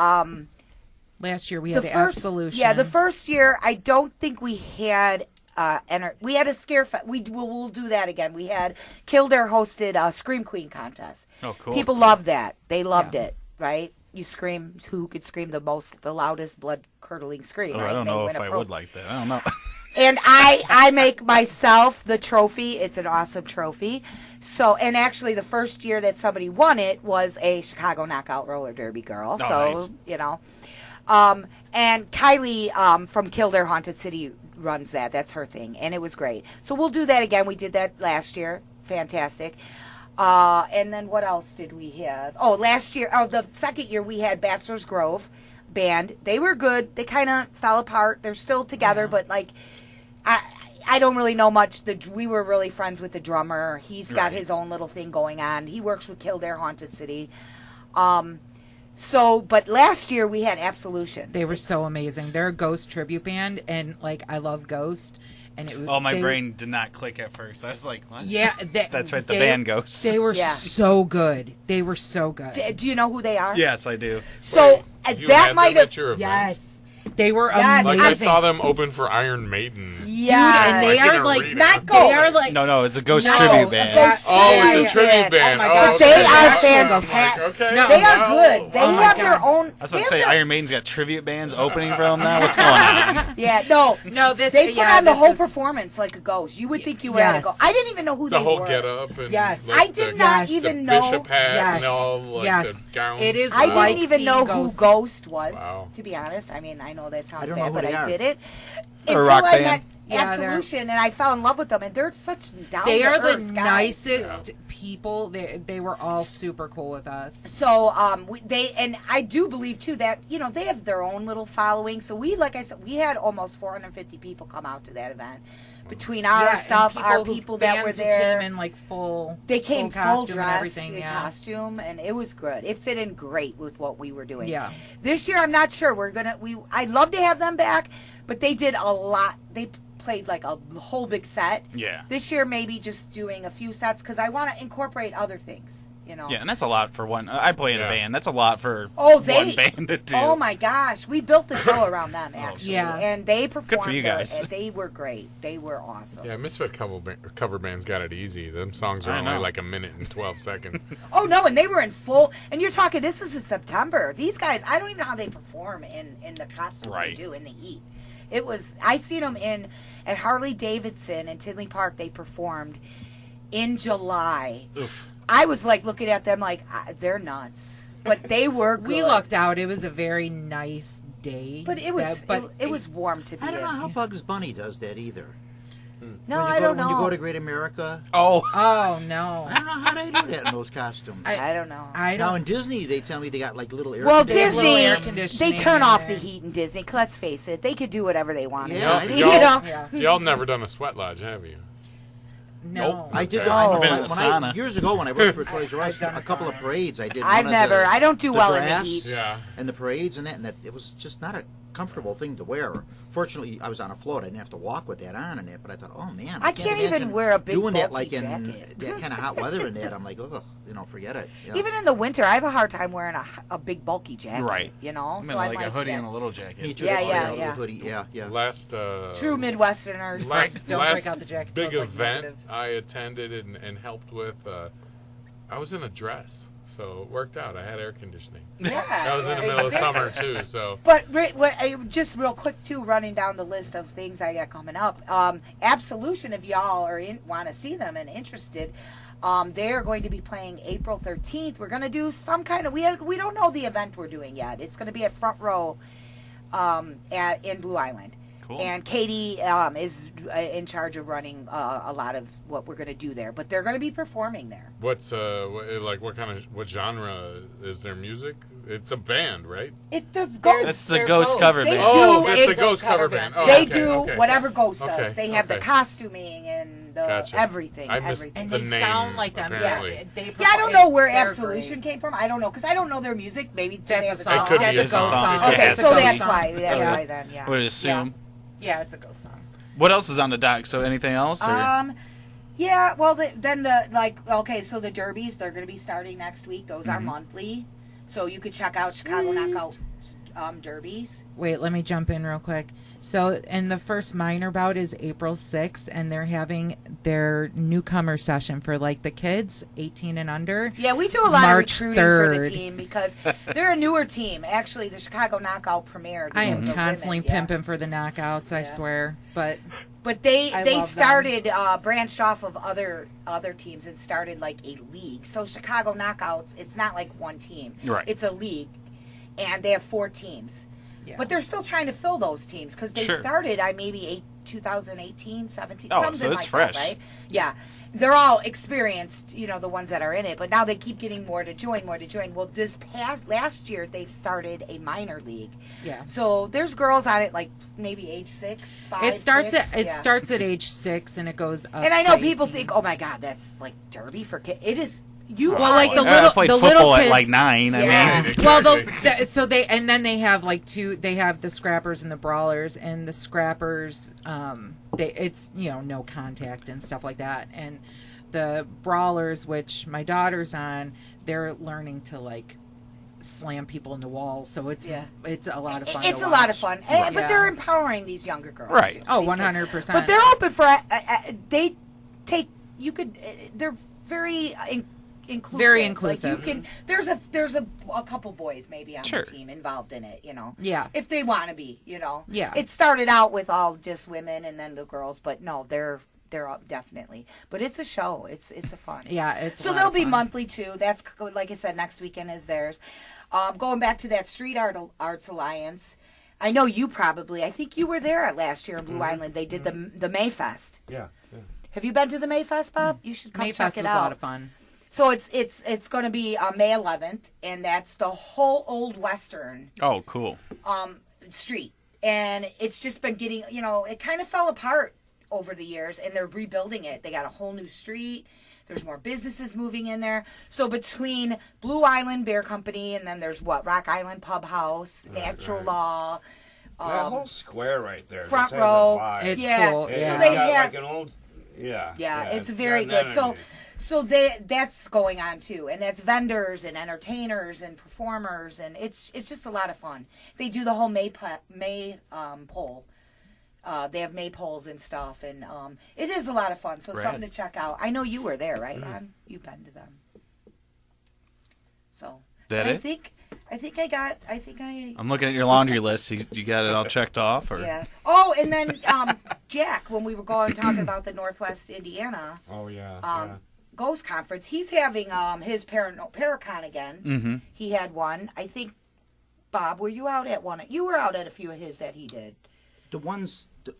Speaker 8: Last year we
Speaker 4: the
Speaker 8: had
Speaker 4: first
Speaker 8: Absolution.
Speaker 4: Yeah, the first year I don't think we had. We had a scare. We'll do that again. We had Kildare hosted a Scream Queen contest.
Speaker 6: Oh, cool.
Speaker 4: People loved that. They loved
Speaker 8: Yeah.
Speaker 4: it. Right? You scream. Who could scream the loudest, blood curdling scream?
Speaker 6: Oh,
Speaker 4: right?
Speaker 6: I don't
Speaker 4: And they
Speaker 6: know
Speaker 4: win
Speaker 6: if
Speaker 4: a
Speaker 6: I
Speaker 4: pro-
Speaker 6: would like that. I don't know.
Speaker 4: And I make myself the trophy. It's an awesome trophy. So, and actually, the first year that somebody won it was a Chicago Knockout Roller Derby girl.
Speaker 6: Oh,
Speaker 4: So,
Speaker 6: nice.
Speaker 4: you know, and Kylie from Kildare Haunted City runs that. That's her thing, and it was great. So we'll do that again. We did that last year. Fantastic. And then what else did we have? Oh, last year, the second year we had Bachelor's Grove band. They were good. They kind of fell apart. They're still together, but like, I don't really know much. We were really friends with the drummer. He's got his own little thing going on. He works with Kildare Haunted City. But last year we had Absolution.
Speaker 8: They were so amazing. They're a Ghost tribute band, and like I love Ghost. And it was,
Speaker 6: Oh, my brain did not click at first. I was like, what?
Speaker 8: Yeah,
Speaker 6: That's right, the band Ghosts.
Speaker 8: They were
Speaker 4: Yeah.
Speaker 8: so good. They were so good.
Speaker 4: Do you know who they are?
Speaker 6: Yes, I do.
Speaker 4: So
Speaker 5: You
Speaker 4: that
Speaker 5: had
Speaker 4: might
Speaker 5: them
Speaker 4: have.
Speaker 5: at your event?
Speaker 8: Yes, they were
Speaker 4: Yes,
Speaker 5: Like
Speaker 8: amazing.
Speaker 5: I saw them open for Iron Maiden.
Speaker 4: Yeah,
Speaker 8: Dude, and they
Speaker 5: Like in
Speaker 8: are
Speaker 5: a
Speaker 8: like
Speaker 5: arena.
Speaker 4: not
Speaker 8: they are
Speaker 4: Ghost.
Speaker 8: like
Speaker 6: No, it's a Ghost
Speaker 8: No,
Speaker 6: tribute
Speaker 8: a
Speaker 6: band.
Speaker 8: Ghost-
Speaker 5: Oh,
Speaker 8: Yeah,
Speaker 5: it's a
Speaker 8: yeah.
Speaker 5: tribute band.
Speaker 8: Oh my
Speaker 5: Oh,
Speaker 8: gosh.
Speaker 5: okay.
Speaker 4: They are
Speaker 5: I'm like,
Speaker 4: fantastic.
Speaker 5: okay.
Speaker 8: No.
Speaker 4: They are
Speaker 5: well,
Speaker 4: good. They
Speaker 8: Oh my
Speaker 4: have their
Speaker 8: God.
Speaker 4: own.
Speaker 6: I was
Speaker 4: they
Speaker 6: about to
Speaker 4: have
Speaker 6: say,
Speaker 4: their-
Speaker 6: Iron Maiden's got tribute bands opening for them now. What's going on?
Speaker 4: Yeah, no.
Speaker 8: this.
Speaker 4: They put
Speaker 8: yeah,
Speaker 4: on the
Speaker 8: this
Speaker 4: whole
Speaker 8: is-
Speaker 4: performance like a ghost. You would think you were at a
Speaker 8: Yes.
Speaker 4: ghost. I didn't even know who
Speaker 5: The
Speaker 4: they
Speaker 5: whole
Speaker 4: were.
Speaker 5: get up and
Speaker 8: Yes.
Speaker 5: like
Speaker 4: I did
Speaker 5: the,
Speaker 4: not
Speaker 8: Yes.
Speaker 4: even
Speaker 5: the
Speaker 4: know.
Speaker 5: bishop hat
Speaker 8: Yes.
Speaker 5: and all like
Speaker 8: Yes.
Speaker 5: the gowns.
Speaker 8: It is
Speaker 4: I
Speaker 8: like
Speaker 4: didn't even
Speaker 8: seeing
Speaker 4: know
Speaker 8: Ghost.
Speaker 4: who Ghost was.
Speaker 5: Wow.
Speaker 4: To be honest, I mean, I know that sounds
Speaker 2: I don't know
Speaker 4: bad,
Speaker 2: who
Speaker 4: but
Speaker 2: they
Speaker 4: I
Speaker 2: are.
Speaker 4: did it.
Speaker 6: They're a
Speaker 4: Until
Speaker 6: rock
Speaker 4: I
Speaker 6: band.
Speaker 4: met
Speaker 8: Yeah, they're-
Speaker 4: Absolution, and I fell in love with them, and they're such down.
Speaker 8: They are the
Speaker 4: guys.
Speaker 8: nicest people. They were all super cool with us.
Speaker 4: So and I do believe too that they have their own little following. So like I said, we had almost 450 people come out to that event. Between our
Speaker 8: and
Speaker 4: stuff, our
Speaker 8: who-
Speaker 4: people that were
Speaker 8: fans who
Speaker 4: there,
Speaker 8: came in like full.
Speaker 4: they came full
Speaker 8: costume and
Speaker 4: dress,
Speaker 8: everything.
Speaker 4: in
Speaker 8: Yeah.
Speaker 4: costume, and it was good. It fit in great with what we were doing.
Speaker 8: Yeah.
Speaker 4: This year, I'm not sure. I'd love to have them back, but they did a lot. They played like a whole big set.
Speaker 6: Yeah.
Speaker 4: This year, maybe just doing a few sets because I want to incorporate other things.
Speaker 6: Yeah, and that's a lot for one. I play in a
Speaker 5: Yeah.
Speaker 6: band. That's a lot for
Speaker 4: Oh,
Speaker 6: one band to do.
Speaker 4: Oh my gosh, we built the show around them actually,
Speaker 8: Yeah.
Speaker 4: and they performed.
Speaker 6: for you guys.
Speaker 4: And they were great. They were awesome.
Speaker 5: Yeah, Misfit cover bands got it easy. Them songs are
Speaker 6: I
Speaker 5: only
Speaker 6: know.
Speaker 5: like a minute and 12 seconds.
Speaker 4: Oh no, and they were in full. And you're talking. This is in September. These guys, I don't even know how they perform in the costumes
Speaker 6: Right.
Speaker 4: they do in the heat. It was. I seen them at Harley Davidson in Tinley Park. They performed in July.
Speaker 6: Oof.
Speaker 4: I was like looking at them like they're nuts, but they were. Good.
Speaker 8: We lucked out. It was a very nice day.
Speaker 4: But it was.
Speaker 8: But
Speaker 4: it was warm to be
Speaker 2: I don't know
Speaker 4: in.
Speaker 2: how Bugs Bunny does that either.
Speaker 4: No,
Speaker 2: when you
Speaker 4: I
Speaker 2: go
Speaker 4: don't
Speaker 2: to,
Speaker 4: know.
Speaker 2: When you go to Great America,
Speaker 6: Oh,
Speaker 8: Oh no.
Speaker 2: I don't know how they do that in those costumes.
Speaker 4: I don't know.
Speaker 8: I
Speaker 2: Now
Speaker 8: don't.
Speaker 2: in Disney, they tell me they got like little air.
Speaker 4: Well,
Speaker 8: They have
Speaker 2: conditioners.
Speaker 8: little air
Speaker 4: Disney,
Speaker 8: conditioning
Speaker 4: they turn
Speaker 8: in
Speaker 4: off the
Speaker 8: there.
Speaker 4: heat in Disney. 'Cause let's face it, they could do whatever they want.
Speaker 2: Yeah,
Speaker 4: in
Speaker 2: I
Speaker 4: Disney,
Speaker 2: know.
Speaker 4: you know.
Speaker 8: Yeah.
Speaker 5: Y'all never done a sweat lodge, have you?
Speaker 8: No.
Speaker 2: I did.
Speaker 5: Okay.
Speaker 2: I,
Speaker 6: Been in the
Speaker 2: when
Speaker 6: sauna.
Speaker 2: years ago when I worked for Toys R Us,
Speaker 8: done
Speaker 2: a
Speaker 8: a
Speaker 2: couple of
Speaker 8: sauna.
Speaker 2: parades I did.
Speaker 4: I've
Speaker 2: one of
Speaker 4: never.
Speaker 2: the-
Speaker 4: I don't do
Speaker 2: the
Speaker 4: well in the
Speaker 2: drafts
Speaker 4: heat.
Speaker 5: Yeah.
Speaker 2: and the parades and that it was just not a comfortable thing to wear. Fortunately, I was on a float. I didn't have to walk with that on and that. But I thought, oh man,
Speaker 4: I can't even
Speaker 2: imagine
Speaker 4: wear a big
Speaker 2: doing that
Speaker 4: bulky
Speaker 2: like in
Speaker 4: jacket.
Speaker 2: that kind of hot weather and that. I'm like, oh, forget it. Yeah.
Speaker 4: Even in the winter, I have a hard time wearing a big bulky jacket.
Speaker 6: Right.
Speaker 4: You know.
Speaker 6: I mean,
Speaker 4: So
Speaker 6: like
Speaker 4: I'm
Speaker 6: a hoodie
Speaker 4: yeah.
Speaker 6: and a little jacket.
Speaker 2: Me too.
Speaker 4: Yeah,
Speaker 2: that's
Speaker 4: yeah,
Speaker 2: right, a little
Speaker 4: yeah.
Speaker 2: hoodie. Yeah, yeah.
Speaker 5: Last
Speaker 4: True Midwesterners.
Speaker 5: last,
Speaker 8: Don't
Speaker 5: last
Speaker 8: break out the jacket till
Speaker 5: big
Speaker 8: it's, like,
Speaker 5: event
Speaker 8: negative.
Speaker 5: I attended and helped with, I was in a dress, so it worked out. I had air conditioning.
Speaker 4: Yeah.
Speaker 5: That was in the middle of summer too, so
Speaker 4: But just real quick too, running down the list of things I got coming up. Absolution, if y'all are want to see them and interested, They're going to be playing April 13th. We're going to do some kind of, we don't know the event we're doing yet. It's going to be at Front Row in Blue Island.
Speaker 6: Cool.
Speaker 4: And Katie is in charge of running a lot of what we're going to do there. But they're going to be performing there.
Speaker 5: What's what genre is their music? It's a band, right?
Speaker 4: It's the Ghost.
Speaker 6: That's the Ghost cover band.
Speaker 5: Oh, it's the Ghost cover band. Oh,
Speaker 4: They
Speaker 5: okay,
Speaker 4: do
Speaker 5: okay.
Speaker 4: whatever Ghost does.
Speaker 5: Okay,
Speaker 4: They have the
Speaker 5: okay.
Speaker 4: costuming and the
Speaker 5: Gotcha.
Speaker 4: everything.
Speaker 5: I missed
Speaker 4: everything.
Speaker 8: And
Speaker 5: the
Speaker 8: they
Speaker 5: name,
Speaker 8: sound like them.
Speaker 5: apparently.
Speaker 4: Yeah, I don't know where
Speaker 8: they're
Speaker 4: Absolution
Speaker 8: great.
Speaker 4: came from. I don't know because I don't know their music. Maybe they
Speaker 8: That's a
Speaker 4: have
Speaker 8: song.
Speaker 5: It could be
Speaker 8: That's
Speaker 5: a
Speaker 8: a
Speaker 5: song.
Speaker 8: ghost song.
Speaker 5: Yeah,
Speaker 4: Okay,
Speaker 5: it's
Speaker 4: so
Speaker 5: a
Speaker 4: that's
Speaker 5: song.
Speaker 4: why. That's
Speaker 6: Okay.
Speaker 4: why then. Yeah.
Speaker 6: Would assume.
Speaker 8: Yeah, it's a ghost song.
Speaker 6: What else is on the dock? So anything else? Or?
Speaker 4: Yeah. Well, so the derbies they're going to be starting next week. Those are monthly, so you could check out Chicago Knockout derbies.
Speaker 8: Wait, let me jump in real quick. So, and the first minor bout is April 6th, and they're having their newcomer session for like the kids, 18 and under.
Speaker 4: Yeah, we do a lot
Speaker 8: March
Speaker 4: of recruiting for the
Speaker 8: 3rd.
Speaker 4: team because they're a newer team. Actually, the Chicago Knockout premiered.
Speaker 8: I am
Speaker 4: the
Speaker 8: constantly
Speaker 4: women, yeah.
Speaker 8: pimping for the knockouts, I swear. But
Speaker 4: they
Speaker 8: I love
Speaker 4: started branched off of other teams and started like a league. So Chicago Knockouts, it's not like one team.
Speaker 6: Right.
Speaker 4: It's a league, and they have 4 teams.
Speaker 8: yeah.
Speaker 4: But they're still trying to fill those teams because they
Speaker 6: Sure.
Speaker 4: started, 2018, 17,
Speaker 6: Oh,
Speaker 4: something
Speaker 6: so it's
Speaker 4: like
Speaker 6: fresh.
Speaker 4: that, right? Yeah. They're all experienced, the ones that are in it, but now they keep getting more to join. Well, last year, they've started a minor league.
Speaker 8: yeah.
Speaker 4: So there's girls on it, like maybe age 6, 5,
Speaker 8: It starts
Speaker 4: 6,
Speaker 8: at
Speaker 4: yeah.
Speaker 8: starts at age 6 and it goes up.
Speaker 4: And I know
Speaker 8: to
Speaker 4: people
Speaker 8: 18.
Speaker 4: think, oh my God, that's like derby for kids. It is. You
Speaker 8: Well,
Speaker 4: are
Speaker 8: like the
Speaker 4: in-
Speaker 8: little-
Speaker 6: I played
Speaker 8: the
Speaker 6: football
Speaker 8: little
Speaker 6: at
Speaker 8: kids-
Speaker 6: like 9.
Speaker 4: Yeah.
Speaker 6: I mean,
Speaker 5: Right,
Speaker 8: Well,
Speaker 5: exactly.
Speaker 8: so they have like 2. They have the scrappers and the brawlers, and the scrappers, it's no contact and stuff like that, and the brawlers, which my daughter's on, they're learning to like slam people into walls, so it's
Speaker 4: Yeah.
Speaker 8: it's a lot of fun.
Speaker 4: It's
Speaker 8: to
Speaker 4: a lot of
Speaker 8: watch.
Speaker 4: fun,
Speaker 8: Yeah.
Speaker 4: but they're empowering these younger girls,
Speaker 6: Right.
Speaker 8: Oh,
Speaker 4: these kids.
Speaker 8: 100%.
Speaker 4: But they're open for. They take. You could. They're very inclusive.
Speaker 8: Very
Speaker 4: Like,
Speaker 8: inclusive.
Speaker 4: you can. There's a couple boys maybe on
Speaker 6: Sure.
Speaker 4: the team involved in it.
Speaker 8: Yeah.
Speaker 4: If they want to be,
Speaker 8: Yeah.
Speaker 4: It started out with all just women and then the girls, but no, they're up definitely. But it's a show. It's a fun.
Speaker 8: Yeah, it's a
Speaker 4: So
Speaker 8: lot
Speaker 4: they'll
Speaker 8: of
Speaker 4: be
Speaker 8: fun.
Speaker 4: monthly too. That's like I said, next weekend is theirs. Going back to that Street Arts Alliance, I know you probably. I think you were there at last year in Blue Island. They did the Mayfest.
Speaker 7: Yeah.
Speaker 4: Have you been to the Mayfest, Bob? You should come
Speaker 8: Mayfest
Speaker 4: check
Speaker 8: was
Speaker 4: it
Speaker 8: a
Speaker 4: out.
Speaker 8: lot of fun.
Speaker 4: So it's going to be May 11th, and that's the whole Old Western
Speaker 6: oh, cool.
Speaker 4: street, and it's just been getting. It kind of fell apart over the years, and they're rebuilding it. They got a whole new street. There's more businesses moving in there. So between Blue Island Beer Company and then there's Rock Island Pub House, Natural
Speaker 7: right.
Speaker 4: Law,
Speaker 7: That whole square right there.
Speaker 4: Front
Speaker 7: just has a
Speaker 4: Row.
Speaker 7: vibe.
Speaker 8: It's
Speaker 4: Yeah.
Speaker 8: cool.
Speaker 7: It's
Speaker 8: Yeah.
Speaker 4: So they
Speaker 7: got
Speaker 4: have-
Speaker 7: like an old. Yeah.
Speaker 4: Yeah, it's
Speaker 7: got
Speaker 4: very
Speaker 7: an
Speaker 4: good. So,
Speaker 7: energy.
Speaker 4: so that's going on too, and that's vendors and entertainers and performers, and it's just a lot of fun. They do the whole May pole. They have maypoles and stuff, and it is a lot of fun. So
Speaker 6: Rad.
Speaker 4: something to check out. I know you were there, right, Ron? You've been to them. So
Speaker 6: That
Speaker 4: I
Speaker 6: it?
Speaker 4: think I.
Speaker 6: I'm looking at your laundry list. You got it all checked off, or
Speaker 4: Yeah. Oh, and then Jack, when we were talking about the Northwest Indiana
Speaker 7: Oh yeah.
Speaker 4: Ghost Conference, he's having his Paracon again.
Speaker 6: Mm-hmm.
Speaker 4: He had one. I think, Bob, were you out at one? You were out at a few of his that he did.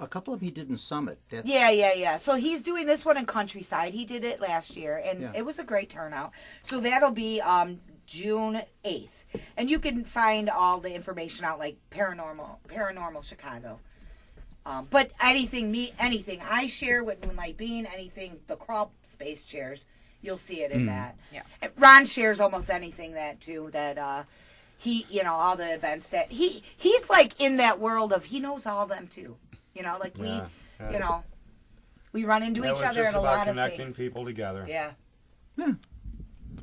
Speaker 2: A couple of them he did in Summit. That's,
Speaker 4: Yeah. So he's doing this one in Countryside. He did it last year, and
Speaker 2: Yeah.
Speaker 4: it was a great turnout. So that'll be June 8th. And you can find all the information out, like Paranormal Chicago. But anything I share with Moonlight Bean, anything, the crawl space chairs, you'll see it in that.
Speaker 8: Yeah.
Speaker 4: And Ron shares almost anything that he, all the events that he's like in that world of, he knows all of them too. Like
Speaker 7: Yeah.
Speaker 4: we run into
Speaker 7: That
Speaker 4: each
Speaker 7: was
Speaker 4: other
Speaker 7: just
Speaker 4: in a
Speaker 7: about
Speaker 4: lot of
Speaker 7: connecting
Speaker 4: things.
Speaker 7: people together.
Speaker 4: Yeah.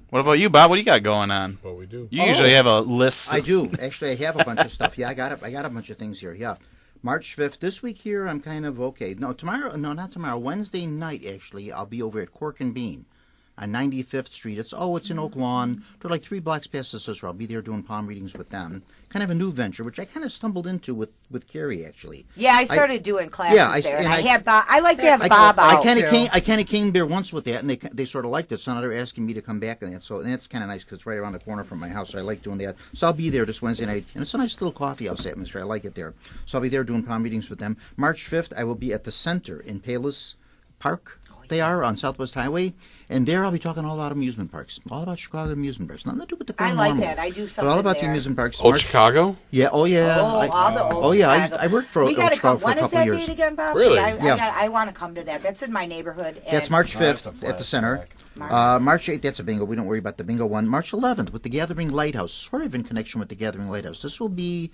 Speaker 6: what about you, Bob? What do you got going on?
Speaker 5: What we do.
Speaker 6: You usually have a list.
Speaker 2: I do. Actually, I have a bunch of stuff. Yeah, I got a bunch of things here. Yeah. March 5th. This week here, I'm kind of okay. No, not tomorrow. Wednesday night, actually, I'll be over at Cork and Bean. on 95th Street. It's in Oak Lawn. They're like 3 blocks past the sister. I'll be there doing palm readings with them. Kind of a new venture, which I kind of stumbled into with Carrie, actually.
Speaker 4: Yeah, I started doing classes there, and I had Bob. I like to have
Speaker 8: That's
Speaker 4: Bob
Speaker 8: cool.
Speaker 4: out.
Speaker 2: I kind of came there once with that, and they sort of liked it. So now they're asking me to come back and that. So and that's kind of nice because it's right around the corner from my house. So I like doing that. So I'll be there this Wednesday night, and it's a nice little coffee house atmosphere. I like it there. So I'll be there doing palm readings with them. March 5th, I will be at the Center in Palos Park. They are on Southwest Highway, and there I'll be talking all about amusement parks, all about Chicago amusement parks. Nothing to do with the paranormal.
Speaker 4: I like that. I do something
Speaker 2: but all about
Speaker 4: there.
Speaker 2: the amusement parks.
Speaker 5: Old Chicago?
Speaker 2: Yeah. Oh yeah.
Speaker 4: All the old Chicago.
Speaker 2: I worked for
Speaker 4: we
Speaker 2: Old
Speaker 4: gotta
Speaker 2: Chicago
Speaker 4: come.
Speaker 2: for a
Speaker 4: When is
Speaker 2: couple
Speaker 4: that
Speaker 2: years.
Speaker 4: date again, Bob?
Speaker 5: Really?
Speaker 4: I want to come to that. That's in my neighborhood.
Speaker 2: That's March 5th at the Center.
Speaker 4: March.
Speaker 2: March 8th, that's a bingo. We don't worry about the bingo one. March 11th with the Gathering Lighthouse, sort of in connection with the Gathering Lighthouse. This will be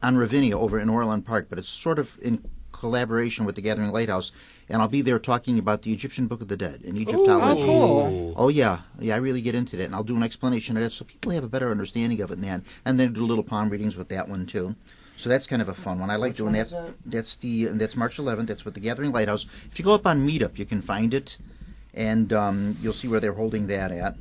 Speaker 2: on Ravinia over in Orland Park, but it's sort of in collaboration with the Gathering Lighthouse. And I'll be there talking about the Egyptian Book of the Dead and Egyptology.
Speaker 8: Oh, cool.
Speaker 2: Oh, yeah. Yeah, I really get into that. And I'll do an explanation of it so people have a better understanding of it. And then do little palm readings with that one, too. So that's kind of a fun one. I like doing that. That's March 11th. That's with the Gathering Lighthouse. If you go up on Meetup, you can find it. And you'll see where they're holding that at.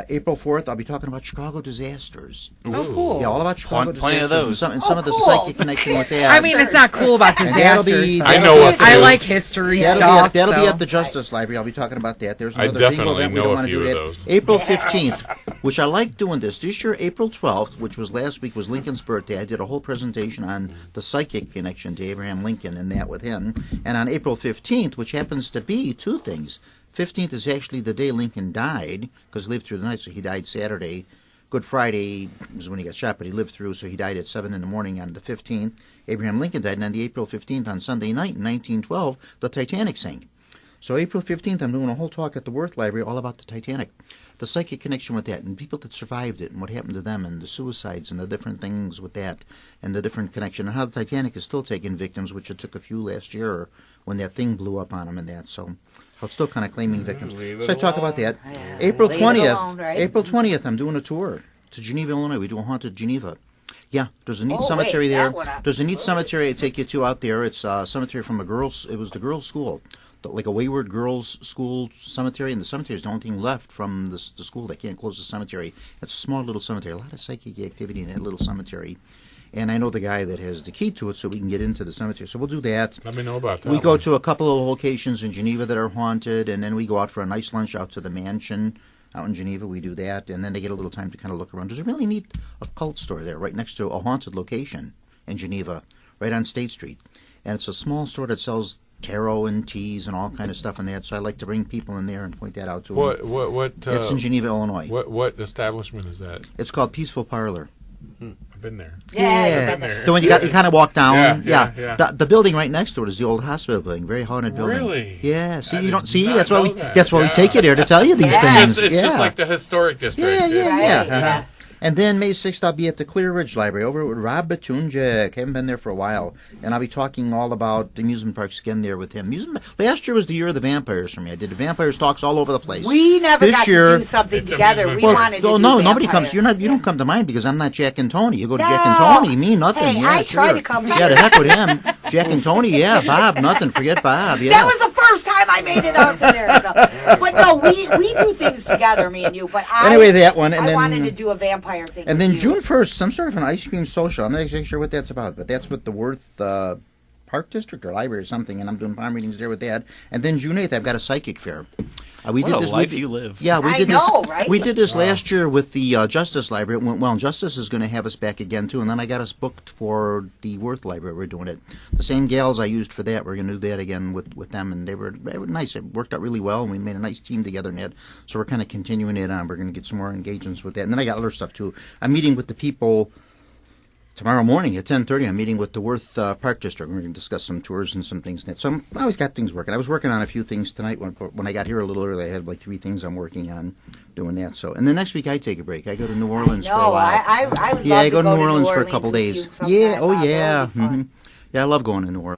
Speaker 2: April 4th, I'll be talking about Chicago disasters.
Speaker 8: Oh, cool.
Speaker 2: Yeah, all about Chicago
Speaker 6: Plenty of
Speaker 2: disasters.
Speaker 6: those.
Speaker 2: And some of the
Speaker 4: cool.
Speaker 2: psychic connection with that.
Speaker 8: I mean, it's not cool about disasters.
Speaker 5: I know what to
Speaker 8: I
Speaker 5: do.
Speaker 8: like history
Speaker 2: That'll
Speaker 8: stuff.
Speaker 2: be at the Justice Library. I'll be talking about that. There's
Speaker 5: I
Speaker 2: another bingo
Speaker 5: definitely
Speaker 2: event. We
Speaker 5: know
Speaker 2: don't
Speaker 5: a
Speaker 2: want to
Speaker 5: few
Speaker 2: do
Speaker 5: of
Speaker 2: that.
Speaker 5: those.
Speaker 2: April 15th, which I like doing this. This year, April 12th, which was last week, was Lincoln's birthday. I did a whole presentation on the psychic connection to Abraham Lincoln and that with him. And on April 15th, which happens to be 2 things. 15th is actually the day Lincoln died, because he lived through the night, so he died Saturday. Good Friday was when he got shot, but he lived through, so he died at 7 in the morning on the 15th. Abraham Lincoln died, and on the April 15th, on Sunday night in 1912, the Titanic sank. So April 15th, I'm doing a whole talk at the Worth Library all about the Titanic, the psychic connection with that, and people that survived it, and what happened to them, and the suicides, and the different things with that, and the different connection, and how the Titanic is still taking victims, which it took a few last year when that thing blew up on them and that. So it's still kind of claiming victims. So I talk about that.
Speaker 4: Yeah.
Speaker 2: April
Speaker 4: Leave it
Speaker 2: 20th.
Speaker 4: alone, right?
Speaker 2: April 20th, I'm doing a tour to Geneva, Illinois. We do a haunted Geneva. Yeah, there's a neat
Speaker 4: Oh,
Speaker 2: cemetery
Speaker 4: wait,
Speaker 2: there.
Speaker 4: that one
Speaker 2: There's a neat cemetery I take you to out there. It's a cemetery from it was the girls' school, like a wayward girls' school cemetery, and the cemetery is the only thing left from the school. They can't close the cemetery. It's a small little cemetery. A lot of psychic activity in that little cemetery. And I know the guy that has the key to it, so we can get into the cemetery. So we'll do that.
Speaker 5: Let me know about that.
Speaker 2: We go to a couple of locations in Geneva that are haunted, and then we go out for a nice lunch out to the mansion out in Geneva. We do that, and then they get a little time to kind of look around. There's a really neat occult store there right next to a haunted location in Geneva, right on State Street. And it's a small store that sells tarot and teas and all kind of stuff in that, so I like to bring people in there and point that out to them.
Speaker 5: What?
Speaker 2: It's in Geneva, Illinois.
Speaker 5: What establishment is that?
Speaker 2: It's called Peaceful Parlor.
Speaker 5: I've been there.
Speaker 4: Yeah.
Speaker 5: Been there.
Speaker 2: The one you kind of walk down.
Speaker 5: Yeah.
Speaker 2: The building right next to it is the old hospital building, very haunted building.
Speaker 5: Really?
Speaker 2: Yeah. See,
Speaker 5: I
Speaker 2: you
Speaker 5: did
Speaker 2: don't see.
Speaker 5: not
Speaker 2: That's why
Speaker 5: know
Speaker 2: we.
Speaker 5: that.
Speaker 2: That's why we
Speaker 5: Yeah.
Speaker 2: take you there to tell you these things.
Speaker 5: It's just like the historic district.
Speaker 2: Yeah.
Speaker 4: Right,
Speaker 2: Uh-huh.
Speaker 4: yeah.
Speaker 2: And then May 6th, I'll be at the Clear Ridge Library over with Rob Batunjik. Haven't been there for a while. And I'll be talking all about the amusement parks again there with him. Last year was the year of the vampires for me. I did the vampires talks all over the place.
Speaker 4: We never
Speaker 2: This
Speaker 4: got
Speaker 2: year,
Speaker 4: to do something
Speaker 5: It's
Speaker 4: together.
Speaker 5: amusement
Speaker 4: We
Speaker 5: park.
Speaker 4: wanted to do
Speaker 2: no, nobody
Speaker 4: vampire.
Speaker 2: comes. You don't come to mine because I'm not Jack and Tony. You go to
Speaker 4: No.
Speaker 2: Jack and Tony. Me, nothing.
Speaker 4: Hey,
Speaker 2: yeah,
Speaker 4: I try
Speaker 2: sure.
Speaker 4: to come
Speaker 2: Yeah,
Speaker 4: here.
Speaker 2: to heck with him. Jack and Tony. Yeah, Bob. Nothing. Forget Bob. Yeah.
Speaker 4: That was the first time I made it out to there. No. But no, we do things together, me and you. But
Speaker 2: Anyway, that one, and
Speaker 4: I
Speaker 2: then
Speaker 4: wanted to do a vampire thing.
Speaker 2: And
Speaker 4: with
Speaker 2: then
Speaker 4: you.
Speaker 2: June 1st, some sort of an ice cream social. I'm not exactly sure what that's about, but that's with the Worth Park District or Library or something, and I'm doing palm readings there with that. And then June 8th, I've got a psychic fair.
Speaker 6: What a life you live.
Speaker 2: Yeah, we
Speaker 4: I
Speaker 2: did
Speaker 4: know,
Speaker 2: this.
Speaker 4: right?
Speaker 2: We did this last year with the Justice Library. It went well, and Justice is going to have us back again too. And then I got us booked for the Worth Library. We're doing it. The same gals I used for that. We're going to do that again with them, and they were nice. It worked out really well, and we made a nice team together. And that, so we're kind of continuing it on. We're going to get some more engagements with that. And then I got other stuff too. I'm meeting with the people tomorrow morning at 10:30. I'm meeting with the Worth Park District. We're going to discuss some tours and some things. So I always got things working. I was working on a few things tonight. When I got here a little early, I had like 3 things I'm working on doing that. So, and then next week I take a break. I go to New Orleans for a
Speaker 4: No,
Speaker 2: while.
Speaker 4: I would
Speaker 2: Yeah,
Speaker 4: love
Speaker 2: I go to New Orleans for a
Speaker 4: Orleans
Speaker 2: couple
Speaker 4: with
Speaker 2: days.
Speaker 4: you sometime,
Speaker 2: Yeah, oh
Speaker 4: Bob. That
Speaker 2: yeah.
Speaker 4: would be fun.
Speaker 2: Yeah, I love going to New Orleans.